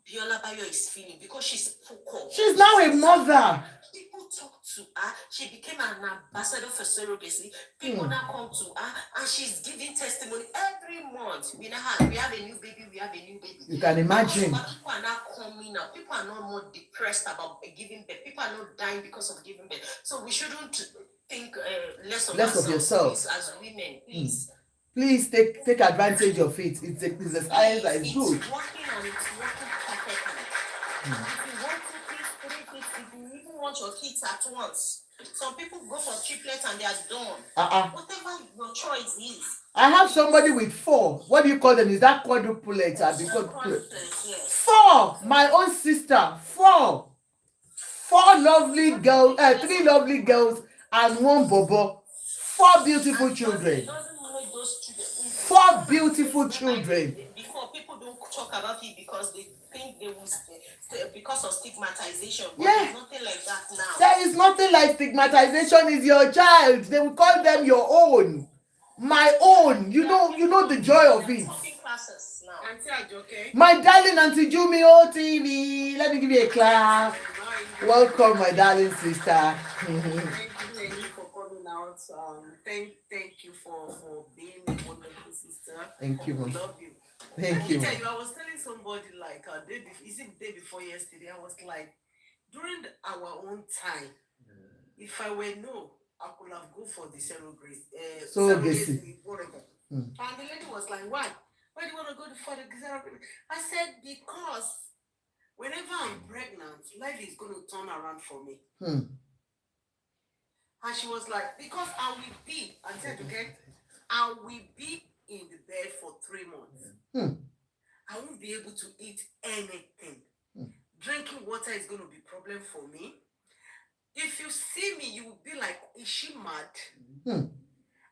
Speaker 2: Biola Bayo is feeling? Because she's focused.
Speaker 1: She's now a mother.
Speaker 2: People talk to her. She became an ambassador for surrogacy. People now come to her and she's giving testimony every month. We have a new baby. We have a new baby.
Speaker 1: You can imagine.
Speaker 2: People are now coming out. People are not more depressed about giving birth. People are not dying because of giving birth. So we shouldn't think less of yourself. Please, as women, please.
Speaker 1: Please take advantage of it. It's a science that is good.
Speaker 2: It's working and it's working perfectly. If you want 2 kids, 3 kids, if you even want your kids at once. Some people go for triplets and they are done. Whatever your choice is.
Speaker 1: I have somebody with 4. What do you call them? Is that quadruplets?
Speaker 2: Yes.
Speaker 1: 4. My own sister. 4. 4 lovely girls. 3 lovely girls and 1 bobo. 4 beautiful children. 4 beautiful children.
Speaker 2: Before, people don't talk about it because they think they will because of stigmatization. But
Speaker 1: yeah.
Speaker 2: There's nothing like that now.
Speaker 1: There is nothing like stigmatization. Is your child. They will call them your own. My own. You know the joy of it.
Speaker 2: classes now.
Speaker 3: Auntie Ajoke.
Speaker 1: My darling Auntie Jumi OTV. Let me give you a clap. Welcome, my darling sister.
Speaker 3: Thank you for coming out. Thank you for being a wonderful sister.
Speaker 1: Thank you,
Speaker 3: We
Speaker 1: Mom.
Speaker 3: love you.
Speaker 1: Thank you.
Speaker 3: I was telling somebody like is it the day before yesterday? I was like, during our own time, if I were no, I could have go for the surrogacy, whatever. And the lady was like, why? Why do you want to go for the surrogacy? I said, because whenever I'm pregnant, life is going to turn around for me. And she was like, because I will be, I said, okay, I will be in the bed for 3 months. I won't be able to eat anything. Drinking water is going to be a problem for me. If you see me, you will be like, is she mad?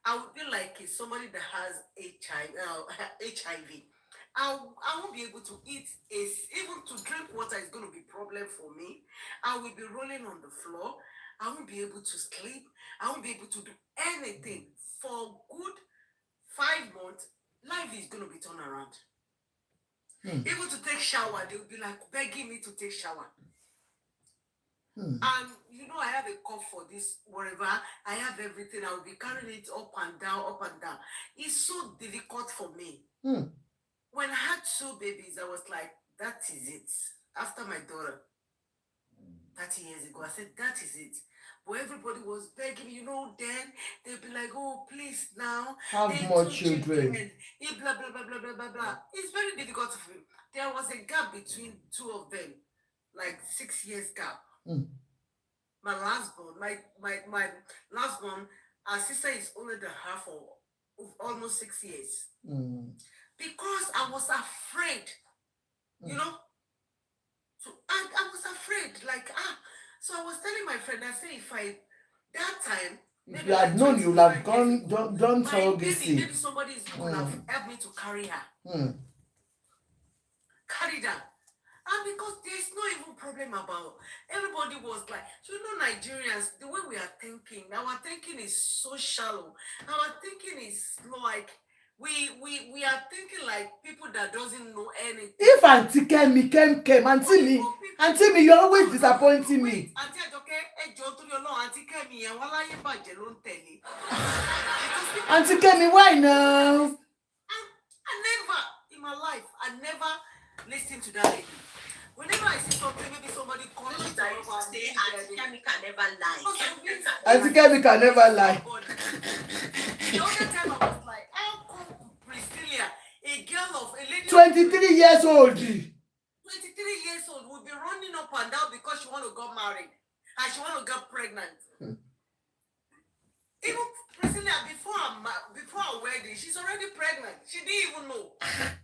Speaker 3: I would be like somebody that has HIV. I won't be able to eat. Even to drink water is going to be a problem for me. I will be rolling on the floor. I won't be able to sleep. I won't be able to do anything. For good 5 months, life is going to be turned around. Even to take shower, they will be like begging me to take shower. And I have a cough for this, whatever. I have everything. I will be carrying it up and down, up and down. It's so difficult for me. When I had 2 babies, I was like, that is it. After my daughter, 30 years ago, I said, that is it. But everybody was begging, then they'll be like, oh, please now.
Speaker 1: Have more children.
Speaker 3: Blah, blah, blah, blah, blah, blah, blah. It's very difficult for me. There was a gap between 2 of them, like 6 years gap. My last born, my last born, our sister is only the half of almost 6 years. Because I was afraid, So I was afraid, so I was telling my friend, I said, that time,
Speaker 1: if you had known, you would have done surrogacy.
Speaker 3: Maybe somebody is going to have helped me to carry her. Carry her. And because there's no even problem about, everybody was like, Nigerians, the way we are thinking, our thinking is so shallow. Our thinking is like, we are thinking like people that doesn't know anything.
Speaker 1: If Auntie Kemi came, Auntie me, you're always disappointing me.
Speaker 3: Auntie
Speaker 1: Auntie Kemi, why now?
Speaker 3: I never, in my life, I never listened to that lady. Whenever I see something, maybe somebody calls me
Speaker 2: that used to say Auntie Kemi can never lie.
Speaker 1: Auntie Kemi can never lie.
Speaker 3: The other time I was like, how come Priscilla, a girl of a lady
Speaker 1: 23 years old.
Speaker 3: 23 years old will be running up and down because she want to get married and she want to get pregnant. Even Priscilla, before our wedding, she's already pregnant. She didn't even know.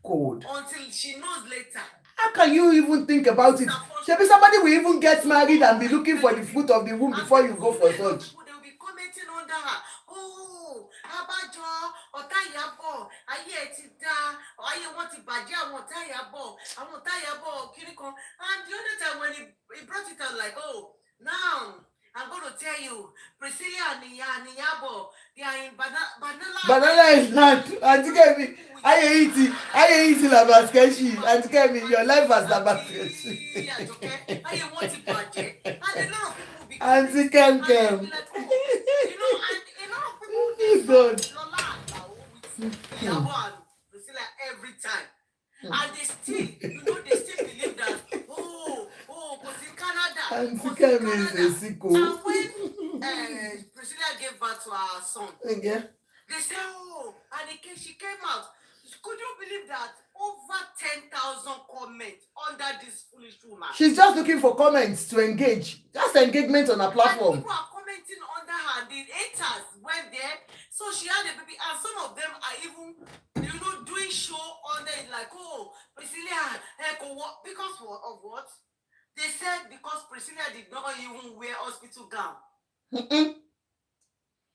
Speaker 1: Cold.
Speaker 3: Until she knows later.
Speaker 1: How can you even think about it? Maybe somebody will even get married and be looking for the fruit of the womb before you go for such.
Speaker 3: They will be commenting under her. Oh, Abajo, Otayabo, Aye Tida, Aye want to Baja, Otayabo, Otayabo, Kiriko. And the other time when he brought it out, like, oh, now I'm going to tell you, Priscilla and Niyabo, they are in Banana.
Speaker 1: Banana is not. Auntie Kemi, I eat labaskeshi. Auntie Kemi, your life has labaskeshi.
Speaker 3: I want to budget. And a lot of people will be
Speaker 1: Auntie Kemi.
Speaker 3: and a lot of people
Speaker 1: Good.
Speaker 3: Lola and Priscilla every time. And they still believe that, because in Canada,
Speaker 1: Auntie Kemi is a sicko.
Speaker 3: and when Priscilla gave birth to her son,
Speaker 1: Yeah.
Speaker 3: they said, and she came out. Could you believe that over 10,000 comments under this foolish woman?
Speaker 1: She's just looking for comments to engage. Just engagement on her
Speaker 3: And
Speaker 1: platform.
Speaker 3: people are commenting under her. The haters went there. So she had a baby, and some of them are even, doing show on it like, oh, Priscilla, because of what? They said because Priscilla did not even wear hospital gown.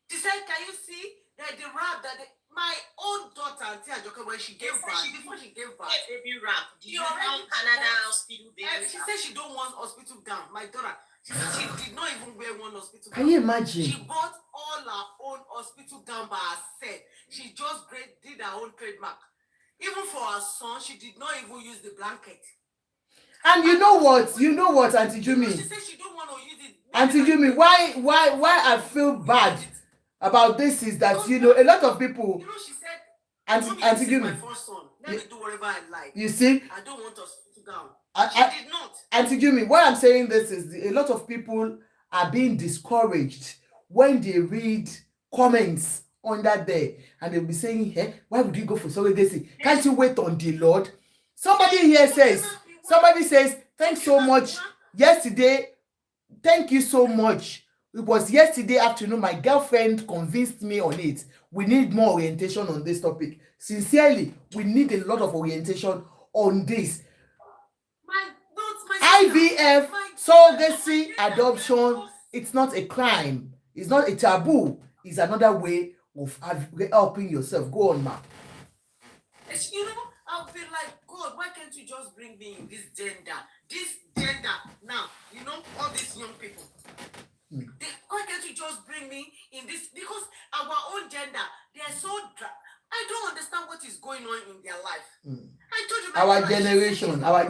Speaker 3: She said, can you see that the wrap that my own daughter, Auntie Ajoke, when she gave birth, before she gave birth,
Speaker 2: Baby wrap. Did you
Speaker 3: already
Speaker 2: have Canada hospital baby
Speaker 3: she
Speaker 2: wrap?
Speaker 3: said she don't want hospital gown. My daughter, she said she did not even wear one hospital gown.
Speaker 1: Can you imagine?
Speaker 3: She bought all her own hospital gown by herself. She just did her own trademark. Even for her son, she did not even use the blanket.
Speaker 1: And you know what, Auntie Jumi?
Speaker 3: She said she don't want to use it.
Speaker 1: Auntie Jumi, why I feel bad about this is that, a lot of people.
Speaker 3: She said,
Speaker 1: Auntie Jumi,
Speaker 3: my first son. Let me do whatever I like.
Speaker 1: You see?
Speaker 3: I don't want us to go.
Speaker 1: She
Speaker 3: did not.
Speaker 1: Auntie Jumi, why I'm saying this is a lot of people are being discouraged when they read comments under there, and they'll be saying, hey, why would you go for surrogacy? Can't you wait on the Lord? Somebody says, thanks so much. Yesterday, thank you so much. It was yesterday afternoon, my girlfriend convinced me on it. We need more orientation on this topic. Sincerely, we need a lot of orientation on this. IVF, surrogacy, adoption, it's not a crime. It's not a taboo. It's another way of helping yourself. Go on, ma.
Speaker 3: I'll be like, God, why can't you just bring me in this gender? Now, all these young people. Why can't you just bring me in this? Because our own gender, they are so I don't understand what is going on in their life. I told you,
Speaker 1: our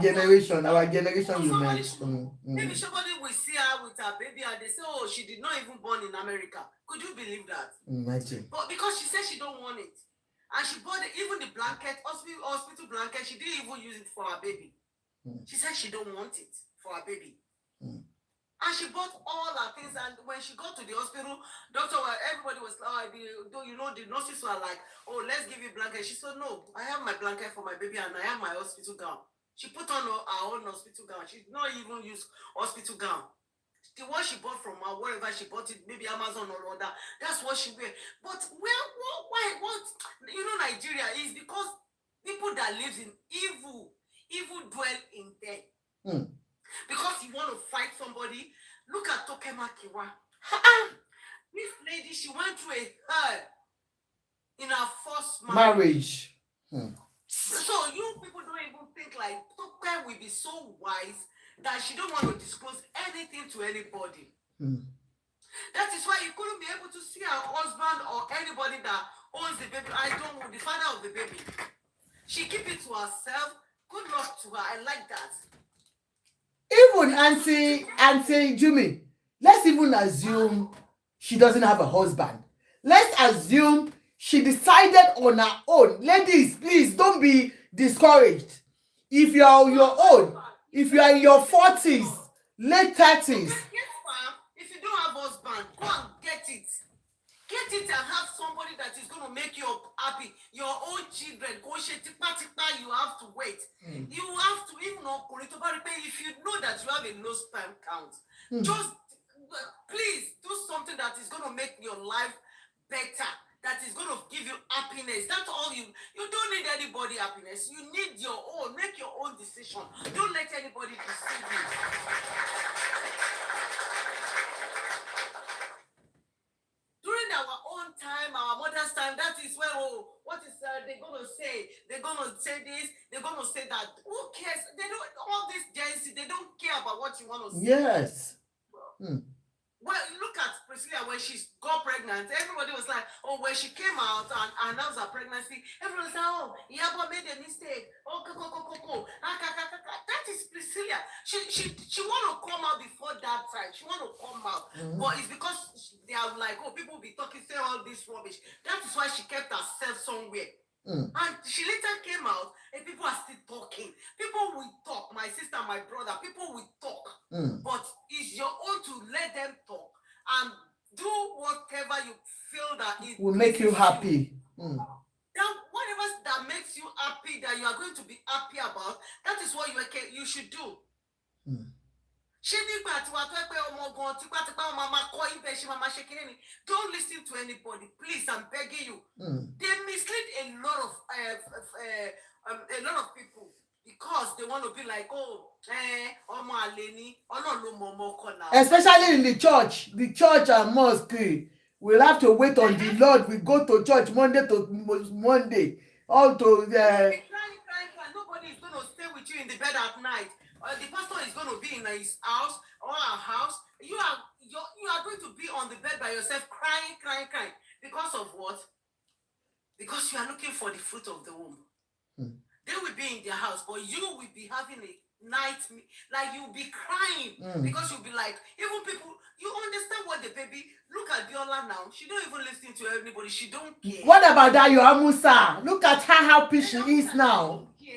Speaker 1: generation, you mentioned.
Speaker 3: Maybe somebody will see her with her baby and they say, oh, she did not even born in America. Could you believe that?
Speaker 1: Imagine.
Speaker 3: But because she said she don't want it. And she bought even the blanket, hospital blanket, she didn't even use it for her baby. She said she don't want it for her baby. And she bought all her things, and when she got to the hospital, everybody was like, the nurses were like, oh, let's give you a blanket. She said, no, I have my blanket for my baby and I have my hospital gown. She put on her own hospital gown. She did not even use hospital gown. The one she bought from her, wherever she bought it, maybe Amazon or other, that's what she wear. But why? Nigeria is because people that live in evil dwell in there. Because you want to fight somebody. Look at Tokema Kiwa. This lady, she went through a hell in her first marriage. So you people don't even think like Tokema will be so wise that she don't want to disclose anything to anybody. That is why you couldn't be able to see her husband or anybody that owns the baby. I don't know, the father of the baby. She keep it to herself. Good luck to her. I like that.
Speaker 1: Even Auntie Jumi, let's even assume she doesn't have a husband. Let's assume she decided on her own. Ladies, please don't be discouraged. If you are on your own, if you are in your 40s, late 30s.
Speaker 3: If you don't have a husband, go and get it. Get it and have somebody that is going to make you happy. Your own children, you have to wait. You have to, even if you know that you have a low sperm count, just please do something that is going to make your life better, that is going to give you happiness. That's all you don't need anybody happiness. You need your own. Make your own decision. Don't let anybody deceive you. During our own time, our mother's time, that is where, what is they're going to say? They're going to say this, they're going to say that. Who cares? They don't, all this Gen-Z, they don't care about what you want to say.
Speaker 1: Yes.
Speaker 3: Well, look at Priscilla when she got pregnant. Everybody was like, oh, when she came out and announced her pregnancy, everyone was like, oh, Yabo made a mistake. Oh, that is Priscilla. She want to come out before that time. She want to come out. But it's because they are like, oh, people be talking, say all this rubbish. That is why she kept herself somewhere. And she later came out and people are still talking. People will talk. My sister, my brother, people will talk. But it's your own to let them talk and do whatever you feel that it
Speaker 1: will make you happy.
Speaker 3: Then whatever that makes you happy, that you are going to be happy about, that is what you should do. Don't listen to anybody, please. I'm begging you. They mislead a lot of people because they want to be like,
Speaker 1: especially in the church and mosque. We'll have to wait on the Lord. We go to church Monday to Monday.
Speaker 3: Nobody is going to stay with you in the bed at night. The pastor is going to be in his house or our house. You are going to be on the bed by yourself, crying. Because of what? Because you are looking for the fruit of the womb. be in their house, but you will be having a night, like you'll be crying because you'll be like, even people, you understand what the baby, look at Biola now, she don't even listen to anybody, she don't care.
Speaker 1: What about that your Amusa? Look at her happy she is now.
Speaker 3: Yeah,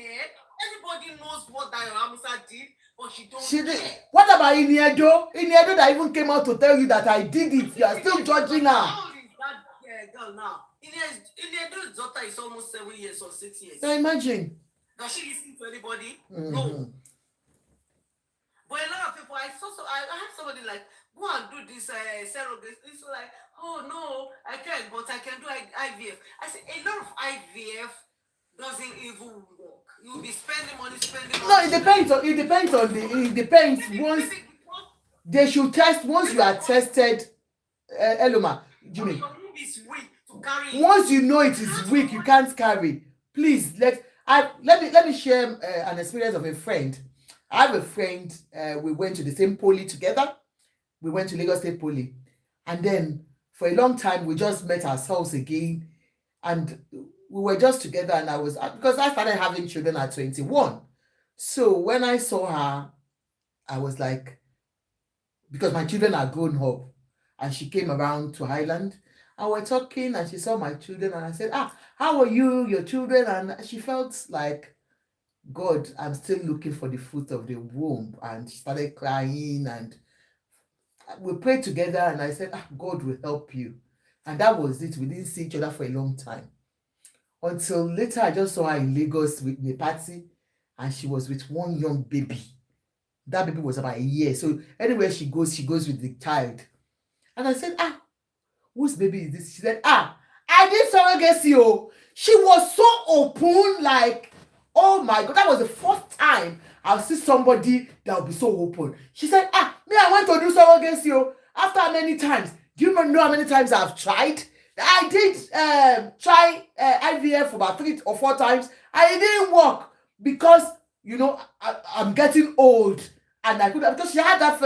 Speaker 3: everybody knows what Dayo Amusa did, but she don't care.
Speaker 1: What about Iniedo? Iniedo that even came out to tell you that I did it. You are still judging her.
Speaker 3: How old is that girl now? Iniedo's daughter is almost 7 years or 6 years.
Speaker 1: Now imagine.
Speaker 3: Does she listen to anybody? No. But a lot of people, I have somebody like, go and do this surrogacy. It's like, oh no, I can't, but I can do IVF. I say a lot of IVF doesn't even work. You'll be spending money.
Speaker 1: No, it depends. Once they should test, once you are tested, Eloma, Jimmy.
Speaker 3: Your womb is weak to carry.
Speaker 1: Once you know it is weak, you can't carry. Please let me share an experience of a friend. I have a friend, we went to the same poly together. We went to Lagos State Poly. And then for a long time, we just met ourselves again. And we were just together. And because I started having children at 21. So when I saw her, I was like, because my children are grown up. And she came around to Highland. And we're talking and she saw my children. And I said, how are you, your children? And she felt like, God, I'm still looking for the fruit of the womb. And she started crying and we prayed together and I said, God will help you. And that was it. We didn't see each other for a long time. Until later, I just saw her in Lagos with a party and she was with one young baby. That baby was about a year. So anywhere she goes with the child. And I said, whose baby is this? She said, I did surrogacy. Oh. She was so open, like, oh my God, that was the first time I'll see somebody that will be so open. She said, me, I went to do surrogacy. After how many times? Do you know how many times I've tried? I did try IVF about 3 or 4 times. It didn't work because, I'm getting old. And I couldn't, because she had that,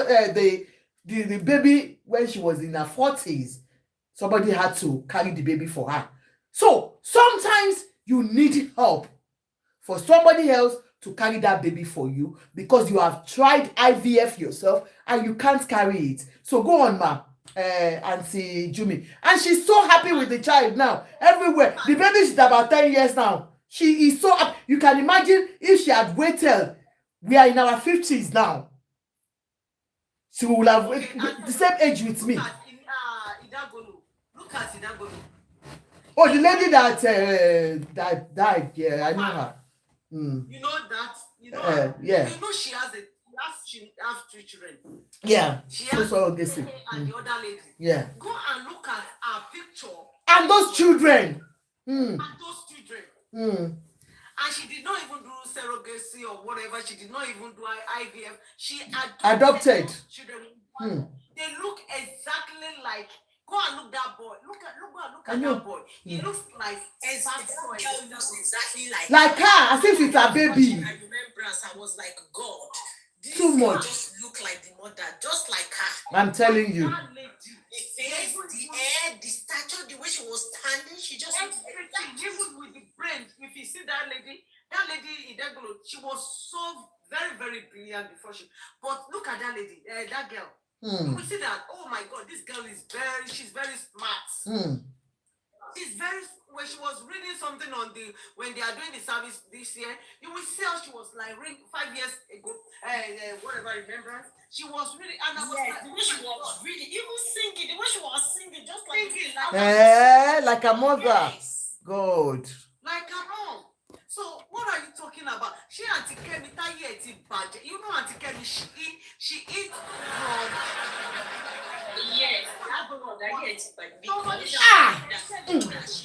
Speaker 1: the baby when she was in her 40s. Somebody had to carry the baby for her. So sometimes you need help for somebody else to carry that baby for you because you have tried IVF yourself and you can't carry it. So go on, ma, Auntie Jumi. And she's so happy with the child now. Everywhere. The baby is about 10 years now. She is so happy. You can imagine if she had waited. We are in our 50s now. She will have the same age with me.
Speaker 3: Look at Idagolo.
Speaker 1: Oh, the lady that died. Yeah, I know her.
Speaker 3: You know that?
Speaker 1: Yeah.
Speaker 3: You know she has 3 children.
Speaker 1: Yeah.
Speaker 3: She has
Speaker 1: this
Speaker 3: and the other lady.
Speaker 1: Yeah.
Speaker 3: Go and look at her picture.
Speaker 1: And those children.
Speaker 3: And those children. And she did not even do surrogacy or whatever. She did not even do IVF. She adopted children. They look exactly like. Go and look that boy. Look at that boy. He looks like
Speaker 2: exactly
Speaker 1: like her, as if it's a baby.
Speaker 2: I remember as I was like, God, this
Speaker 1: too much.
Speaker 2: Just look like the mother, just like her.
Speaker 1: I'm telling you.
Speaker 2: The face, the hair, the stature, the way she was standing, she just
Speaker 3: even with the brain. If you see that lady in Idagolo, she was so very, very brilliant before she. But look at that lady, that girl. You will see that, oh my God, this girl she's very smart. She's when she was reading something when they are doing the service this year, you will see how she was like 5 years ago, whatever I remember. She was reading, and I was like,
Speaker 2: the way she was reading, even singing, the way she was singing, just like
Speaker 3: singing,
Speaker 1: like a mother.
Speaker 2: Yes.
Speaker 1: God.
Speaker 3: Like a mom. So what are you talking about? She Auntie Kemi budget. You know Auntie Kemi, she eats from
Speaker 2: yes.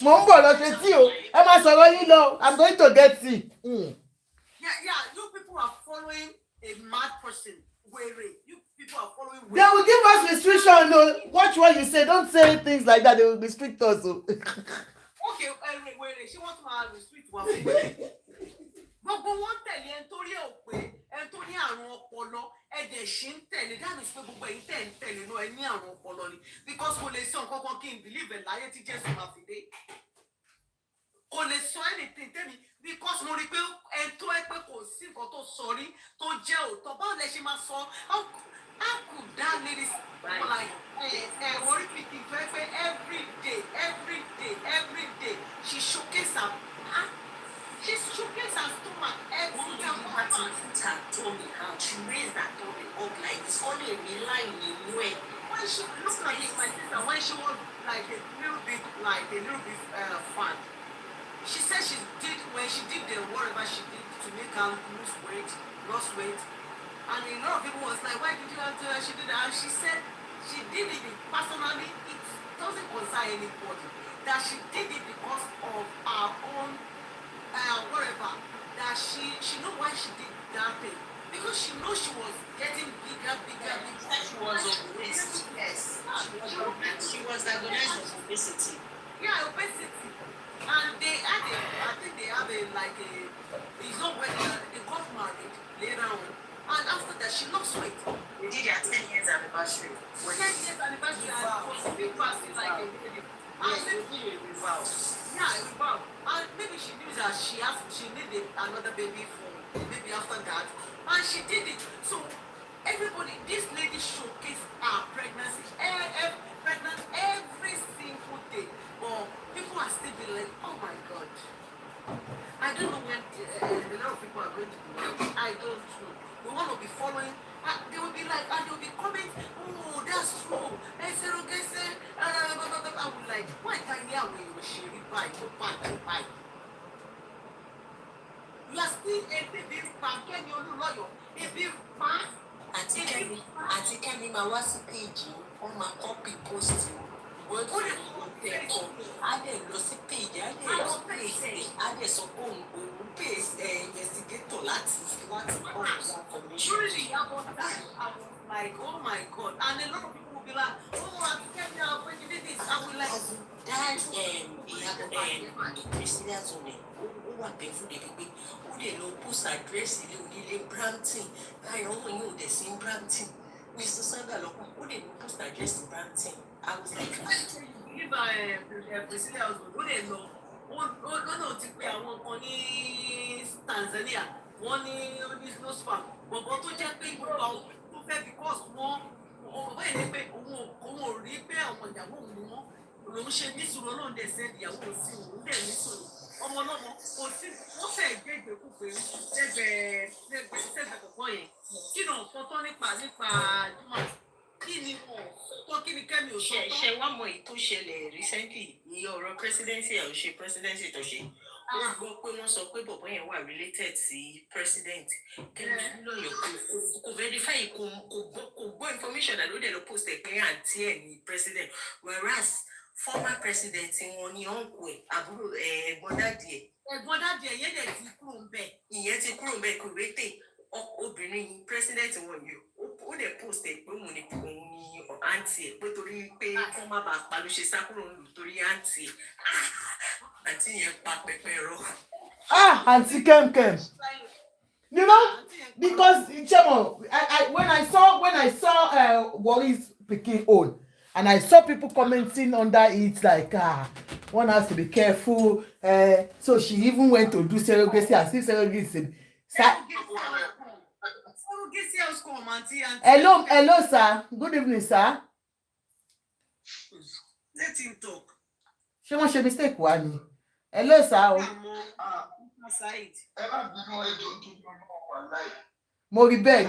Speaker 1: Mo ń bọ̀ lọ ṣe tí o. Ẹ máa sọ̀rọ̀ yín lọ. I'm going to get tea.
Speaker 3: Yeah. You people are following a mad person. You people are following.
Speaker 1: They will give us restriction. No, watch what you say. Don't say things like that. They will restrict us.
Speaker 3: Okay, she wants to restrict one. Gbogbo wọn tẹ̀lé ẹni tó rí ẹ̀ pé ẹni tó ní àrùn ọpọlọ ẹ̀dẹ̀ ṣì ń tẹ̀lé dáàbò pé gbogbo ẹ̀yin tẹ̀ ń tẹ̀lé náà ẹ ní àrùn ọpọlọ ni because kò lè sọ nǹkan kan kí n believe ẹ̀ láyé tí Jésù máa fi dé. kò lè sọ anything tẹ́mi because mo rí pé ẹni tó ẹ pé kò sí nǹkan tó sọ rí tó jẹ́ òótọ́ báwo lẹ ṣe máa sọ how could that lady like worry pikin fẹ́ pé every day she showcase her stomach every time.
Speaker 2: Her tummy, how she raised that tummy up like it's only a line in way.
Speaker 3: When she looked like it, my sister, when she was like a little bit fat, she said when she did whatever she did to make her lost weight, and a lot of people was like, why did you have to? She did that, and she said she did it personally. It doesn't concern anybody. That she did it because of her own whatever. That she know why she did that thing. Because she knows she was getting bigger.
Speaker 2: She was obese. Yes. She was diagnosed with obesity.
Speaker 3: Yeah, obesity. And they had it's not when they got married later on. And after that, she lost weight.
Speaker 2: They did their 10 years anniversary.
Speaker 3: 10 years anniversary, and it was big passing like a baby.
Speaker 2: Yes, they did a revow.
Speaker 3: Yeah, a revow. And maybe she knew that she needed another baby for maybe after that. And she did it. So everybody, this lady showcased her pregnancy, pregnant every single day. But people are still being like, oh my God. I don't know when a lot of people are going to be like, I don't know. We want to be following. They will be like, and they will be commenting, oh, that's true. Surrogacy. I would like, why can't you she buy? You are still a baby fan. Kemi Olunloyo, a big fan.
Speaker 2: Àti Kemi máa wá sí péjì wọ́n máa copy post wọ́n tó lè wọ́n tẹ̀ kọ́ á dẹ̀ lọ sí péjì á dẹ̀ lọ péjì á dẹ̀ sọ pé òun pè investigator láti kọ́ information.
Speaker 3: Really, I was like, oh my God. And a lot of people will be like, oh, I can't tell when you did this. I will like,
Speaker 2: that president on it ó wà bẹ́ẹ̀ fún débi pé ó lè lọ post address ilé onílé Brampton báyọ̀ ọmọ yóò dẹ̀ sí Brampton Mr. Sandra lọ́pọ̀ ó lè lọ post address Brampton. I was like,
Speaker 3: if president ó lè lọ ó ti pé àwọn kan ní Tanzania wọ́n ní no spam bọ̀bọ̀ tó jẹ́ pé gbogbo àwọn tó fẹ́ because wọ́n bẹ́ẹ̀ ni pé òun ò rí pé àwọn ìyàwó òun ni wọ́n lòun ṣe ní sùúrù ọlọ́run dẹ̀ sẹ́ni ìyàwó òun sí òun dẹ̀ ní sùúrù ọmọ ọlọ́mọ kò sí wọ́n fẹ́ gbé ìgbékùgbé lẹ́gbẹ̀ẹ́ kọ̀ọ̀kan yẹn kí ni ọ̀pọ̀ tó nípa jùmọ̀ kí ni ọ̀pọ̀ kí ni Kẹ́mi ò sọ tán.
Speaker 2: ṣe wá mọ èyí tó ṣẹlẹ̀ recently ní ọ̀rọ̀ presidency ẹ̀ ò ṣe presidency tó ṣe ó gbọ́ pé wọ́n sọ pé bọ̀bọ́ yẹn wà related sí president Kẹ́mi Olunloyo kò verify kò gbọ́ information that ló dẹ̀ lọ post ẹ̀ pé àǹtí ẹ̀ ní president whereas former president wọn ni uncle ẹ̀ àbúrò ẹ̀gbọ́n dádì ẹ̀
Speaker 3: yẹn dẹ̀ ti kúrò ń bẹ̀.
Speaker 2: ìyẹn ti kúrò ń bẹ̀ kò rétè obìnrin president wọn yìí ó dẹ̀ post ẹ̀ pé òun ni àǹtí ẹ̀ pé torí pé kí wọ́n má bàa pa ló ṣe sá kúrò ń lù torí àǹtí ẹ̀ àǹtí yẹn pa pẹpẹ rọ.
Speaker 1: Auntie Kem. You know, because Chemo, when I saw Wally's picking own, and I saw people commenting under it like, one has to be careful. So she even went to do surrogacy as if surrogacy. Hello, sir. Good evening, sir.
Speaker 3: Let him talk.
Speaker 1: She wants a mistake, one. Hello, sir. Moribe,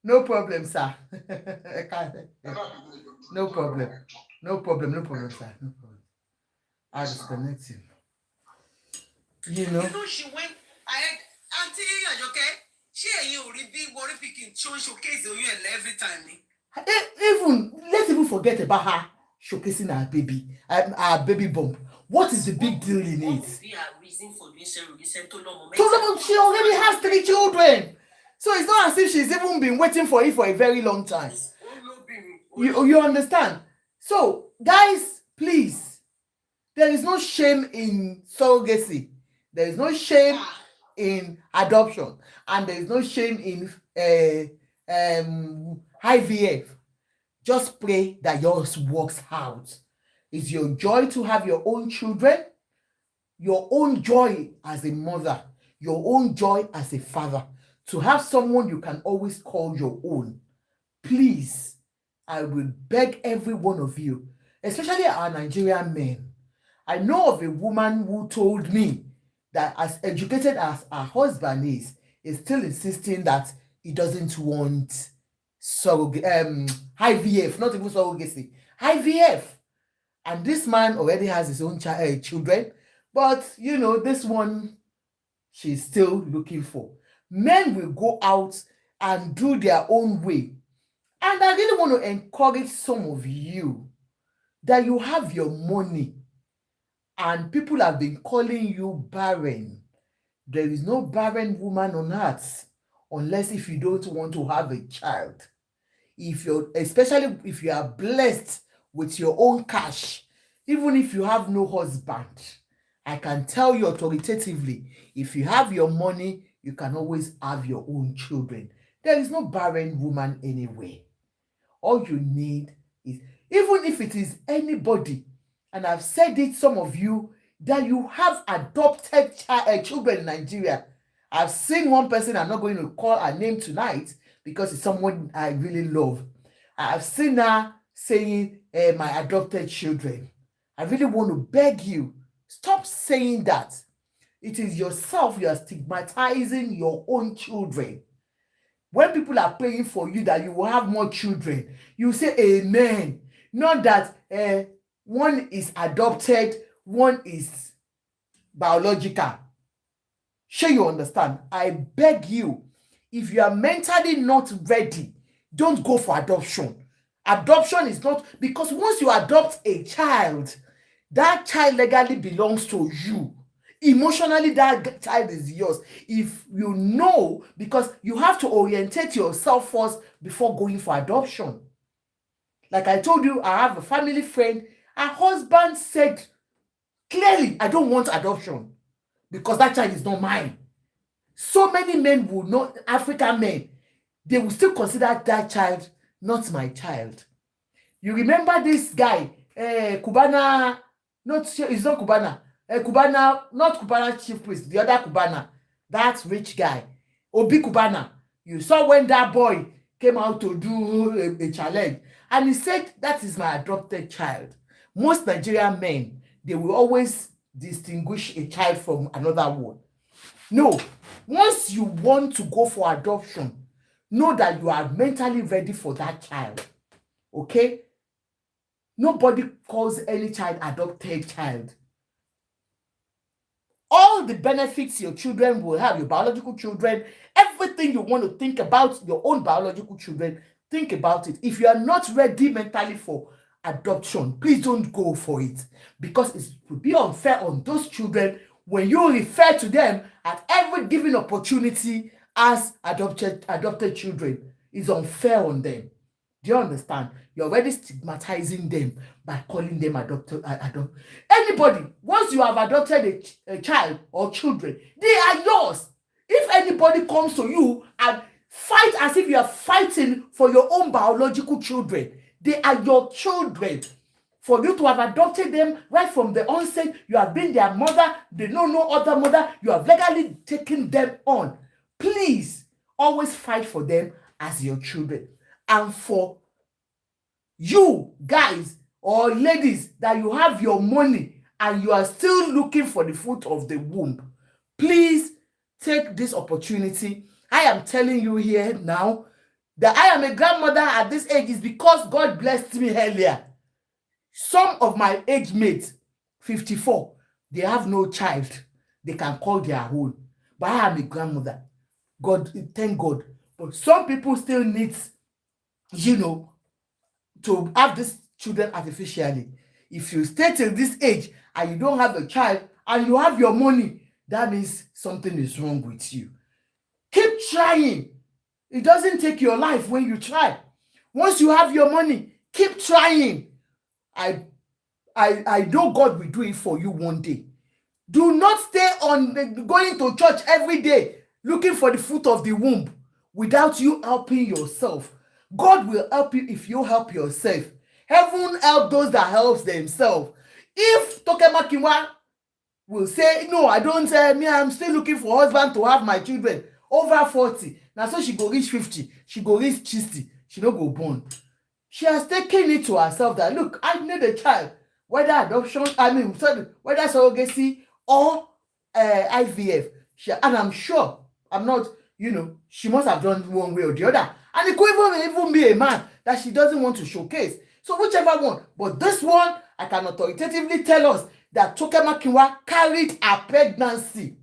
Speaker 1: no problem, sir. No problem, sir. No problem. I'll disconnect him. You know,
Speaker 3: she went ahead. Auntie Ajoke, she and you will be worry picking, showcase you every time.
Speaker 1: Let's even forget about her showcasing her baby bump. What is the big deal in it?
Speaker 2: What would be her reason for doing surrogacy?
Speaker 1: She already has 3 children. So it's not as if she's even been waiting for it for a very long time. You understand? So, guys, please, there is no shame in surrogacy. There is no shame in adoption. And there is no shame in IVF. Just pray that yours works out. It's your joy to have your own children. your own joy as a mother, your own joy as a father, to have someone you can always call your own. Please, I will beg every one of you, especially our Nigerian men. I know of a woman who told me that as educated as her husband is still insisting that he doesn't want IVF, not even surrogacy, IVF. And this man already has his own children, but this one she's still looking for. Men will go out and do their own way. And I really want to encourage some of you that you have your money and people have been calling you barren. There is no barren woman on earth unless if you don't want to have a child. Especially if you are blessed with your own cash, even if you have no husband, I can tell you authoritatively, if you have your money, you can always have your own children. There is no barren woman anywhere. All you need is, even if it is anybody, and I've said it, some of you, that you have adopted children in Nigeria. I've seen one person, I'm not going to call her name tonight because it's someone I really love. I've seen her saying, my adopted children. I really want to beg you, stop saying that. It is yourself, you are stigmatizing your own children. When people are praying for you that you will have more children, you say amen. Not that one is adopted, one is biological. Sure, you understand? I beg you, if you are mentally not ready, don't go for adoption. Adoption is not, because once you adopt a child, that child legally belongs to you. Emotionally, that child is yours. If you know, because you have to orientate yourself first before going for adoption. Like I told you, I have a family friend. Her husband said clearly, I don't want adoption because that child is not mine. So many men will not, African men, they will still consider that child not my child. You remember this guy, Cubana, it's not Cubana. Cubana, not Cubana chief priest, the other Cubana, that rich guy, Obi Cubana. You saw when that boy came out to do a challenge, and he said, that is my adopted child. Most Nigerian men, they will always distinguish a child from another one. No, once you want to go for adoption, know that you are mentally ready for that child. Okay? Nobody calls any child adopted child. All the benefits your children will have, your biological children, everything you want to think about your own biological children, think about it. If you are not ready mentally for adoption, please don't go for it, because it will be unfair on those children when you refer to them at every given opportunity as adopted children. It's unfair on them. Do you understand? You're already stigmatizing them by calling them adopted. Anybody, once you have adopted a child or children, they are yours. If anybody comes to you and fight as if you are fighting for your own biological children, they are your children. For you to have adopted them right from the onset, you have been their mother, they know no other mother, you have legally taken them on. Please, always fight for them as your children. And for you guys or ladies that you have your money and you are still looking for the fruit of the womb, please take this opportunity. I am telling you here now that I am a grandmother at this age is because God blessed me earlier. Some of my age mates, 54, they have no child they can call their own. But I am a grandmother. God, thank God. But some people still need, to have these children artificially. If you stay till this age and you don't have a child and you have your money, that means something is wrong with you. Keep trying. It doesn't take your life when you try. Once you have your money, keep trying. I know God will do it for you one day. Do not stay on going to church every day looking for the fruit of the womb without you helping yourself. God will help you if you help yourself. Heaven help those that help themselves. If Tokemakinwa will say, no, I don't, me, I'm still looking for husband to have my children over 40. Now, so she go reach 50, she go reach 60, she no go born. She has taken it to herself that, look, I need a child, whether adoption, whether surrogacy or IVF. And I'm sure, I'm not, she must have done one way or the other. And it could even be a man that she doesn't want to showcase. So whichever one. But this one, I can authoritatively tell us that Toke Makinwa carried a pregnancy.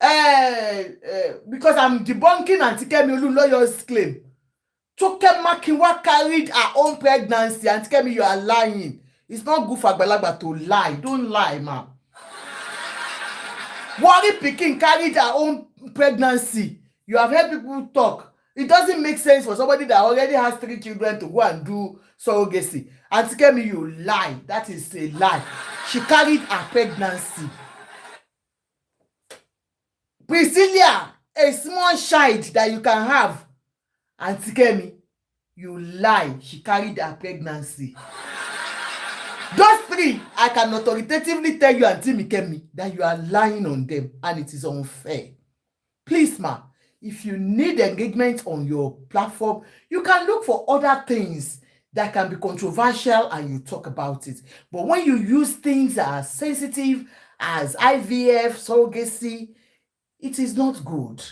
Speaker 1: Because I'm debunking Auntie Kemi Olunloyo's claim. Toke Makinwa carried her own pregnancy. Auntie Kemi, you are lying. It's not good for Agbalagba to lie. Don't lie, ma'am. Wari Pikin carried her own pregnancy. You have heard people talk. It doesn't make sense for somebody that already has 3 children to go and do surrogacy. Auntie Kemi, you lie. That is a lie. She carried her pregnancy. Priscilla, a small child that you can have. Auntie Kemi, you lie. She carried her pregnancy. Those 3, I can authoritatively tell you, Auntie Kemi, that you are lying on them, and it is unfair. Please, ma, if you need engagement on your platform, you can look for other things that can be controversial and you talk about it. But when you use things that are sensitive as IVF, surrogacy, it is not good,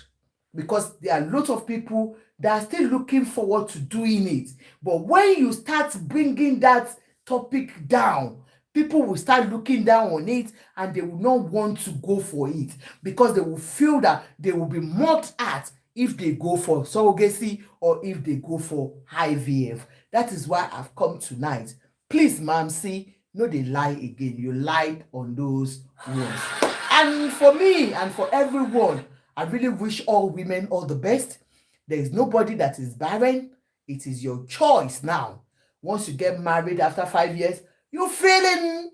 Speaker 1: because there are lots of people that are still looking forward to doing it. But when you start bringing that topic down, people will start looking down on it and they will not want to go for it, because they will feel that they will be mocked at if they go for surrogacy or if they go for IVF. That is why I've come tonight. Please, ma'am, see, no, they lie again. You lied on those ones. And for me and for everyone, I really wish all women all the best. There is nobody that is barren. It is your choice now. Once you get married after 5 years, you're feeling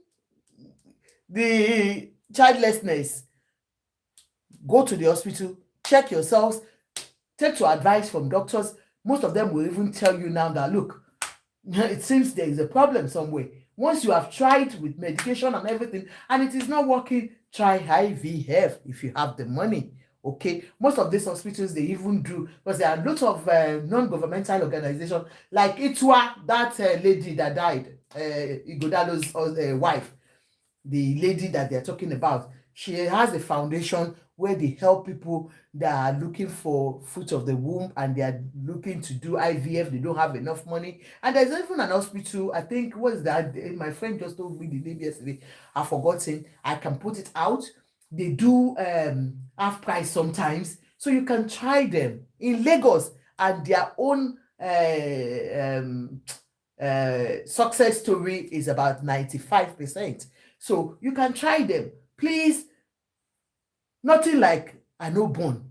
Speaker 1: the childlessness. Go to the hospital, check yourselves, take to advice from doctors. Most of them will even tell you now that, look, it seems there is a problem somewhere. Once you have tried with medication and everything and it is not working, try IVF if you have the money. Okay, most of these hospitals, they even do, because there are lots of non-governmental organizations like Itwa, that lady that died, Igodalo's wife, the lady that they're talking about. She has a foundation where they help people that are looking for fruit of the womb and they are looking to do IVF. They don't have enough money. And there's even an hospital, I think, what is that? My friend just told me the name yesterday. I've forgotten. I can put it out. They do half price sometimes. So you can try them in Lagos, and their own success story is about 95%. So you can try them. Please, nothing like a no born.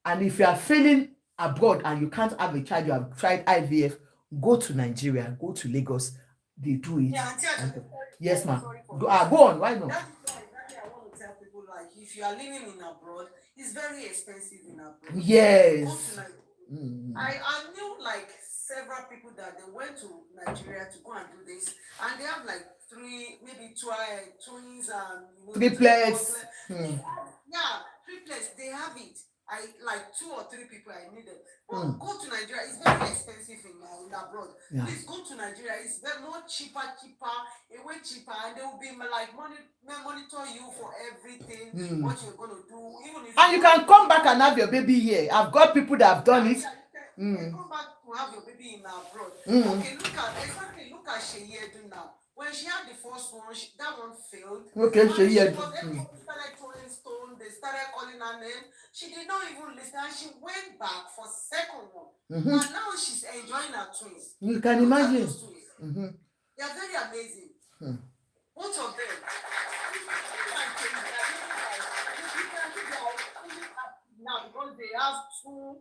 Speaker 1: And if you are failing abroad and you can't have a child, you have tried IVF, go to Nigeria, go to Lagos. They do it.
Speaker 3: Yeah,
Speaker 1: yes, ma'am. Go on. Why not?
Speaker 3: That's why I want to tell people, like, if you are living in abroad, it's very expensive in abroad.
Speaker 1: Yes.
Speaker 3: I knew like several people that they went to Nigeria to go and do this, and they have like 3, maybe twins and
Speaker 1: triplets.
Speaker 3: Yeah, triplets. They have it. I like 2 or 3 people I needed. But go to Nigeria. It's very expensive in abroad. Yeah. Please go to Nigeria. It's very more cheaper, way cheaper, and they will be like monitor you for everything. What you're gonna do, even if
Speaker 1: you can come back and have your baby here. I've got people that have done it.
Speaker 3: You can come back to have your baby in abroad. Okay, look at Sheyedu now. When she had the first one, that one failed.
Speaker 1: Okay, Sheyedu.
Speaker 3: Started throwing stone. They started calling her name. She did not even listen. And she went back for second one. And now she's enjoying her twins.
Speaker 1: You can imagine.
Speaker 3: They are very amazing. Both of them. Now because they have 2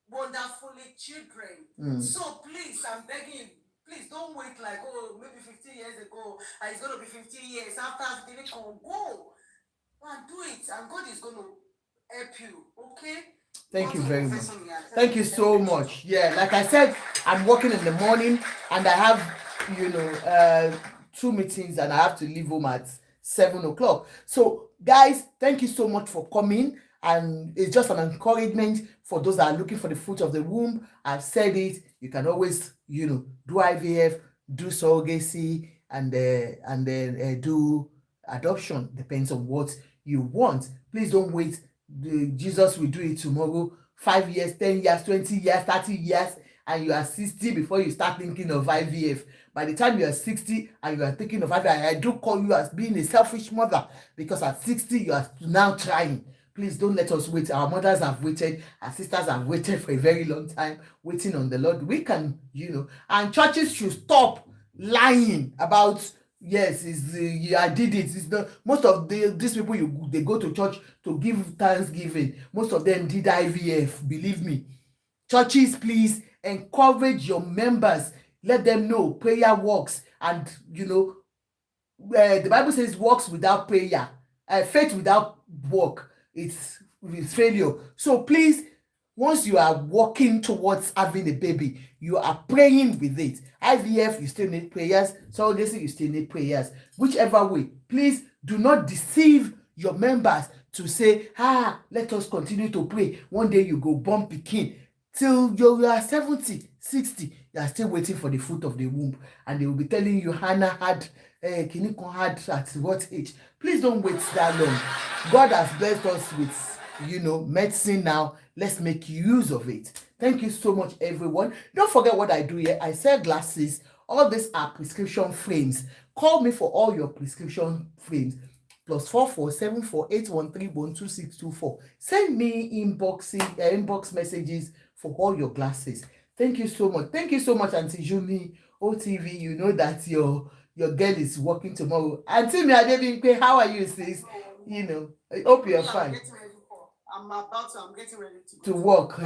Speaker 3: wonderfully children. So please, I'm begging you. Please don't wait like, oh, maybe 15 years ago, and it's going to be 15 years after the go. Go and do it, and God is going to help you, okay?
Speaker 1: Thank you very much. Thank you so much. Yeah, like I said, I'm working in the morning, and I have, 2 meetings, and I have to leave home at 7 o'clock. So, guys, thank you so much for coming. And it's just an encouragement for those that are looking for the fruit of the womb. I've said it. You can always, do IVF, do surrogacy, and then do adoption. Depends on what you want. Please don't wait. Jesus will do it tomorrow. 5 years, 10 years, 20 years, 30 years, and you are 60 before you start thinking of IVF. By the time you are 60 and you are thinking of IVF, I do call you as being a selfish mother, because at 60 you are now trying. Please don't let us wait. Our mothers have waited, our sisters have waited for a very long time, waiting on the Lord. We can, and churches should stop lying about, yes, I did it. It's not, most of these people, they go to church to give thanksgiving. Most of them did IVF, believe me. Churches, please encourage your members. Let them know prayer works, and the Bible says works without prayer, faith without work, it's failure. So please, once you are working towards having a baby, you are praying with it. IVF, you still need prayers. Surrogacy, you still need prayers. Whichever way, please do not deceive your members to say, let us continue to pray. One day you go born pikin. Till you are 70, 60, you are still waiting for the fruit of the womb. And they will be telling you, Hannah had, Kinikon had at what age? Please don't wait that long. God has blessed us with, medicine now. Let's make use of it. Thank you so much, everyone. Don't forget what I do here. I sell glasses. All these are prescription frames. Call me for all your prescription frames. +44 74 813 12624. Send me inbox messages for all your glasses. Thank you so much. Thank you so much, Auntie Jumi, OTV. You know that your girl is working tomorrow. Auntie Miadebimpe, how are you, sis? I hope you're fine.
Speaker 3: I'm getting ready
Speaker 1: to work.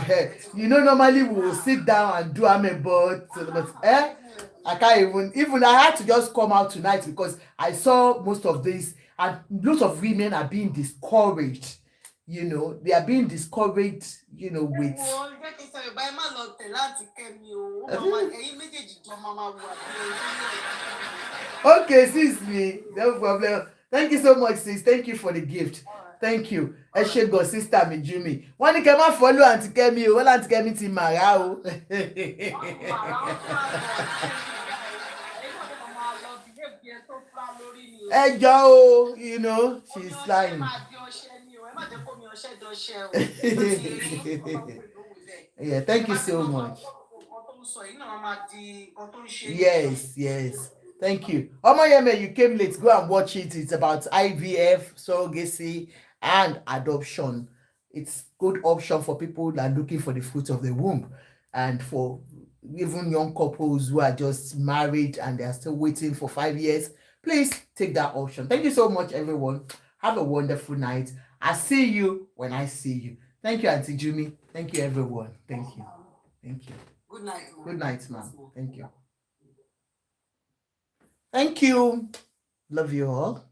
Speaker 1: Normally we will sit down and do amebo, but I can't even I had to just come out tonight because I saw most of this, and lots of women are being discouraged. They are being discouraged, with okay, sis, me, no problem. Thank you so much, sis. Thank you for the gift. Thank you. Ẹ ṣé gan, sister mi Jumi. Wọ́n ní kẹ́ má follow Aunty Kemi o. Wọ́n láti Kemi ti màrá o. Ẹ jọ o, she's lying. Yeah, thank you so much. Yes. Thank you. Omoyeme, you came late. Go and watch it. It's about IVF, surrogacy, and adoption. It's good option for people that are looking for the fruit of the womb, and for even young couples who are just married and they are still waiting for 5 years. Please take that option. Thank you so much, everyone. Have a wonderful night. I see you when I see you. Thank you, Auntie Jumi. Thank you, everyone. Thank you.
Speaker 3: Good night, ma'am.
Speaker 1: Good night, ma'am. Thank you. Thank you. Love you all.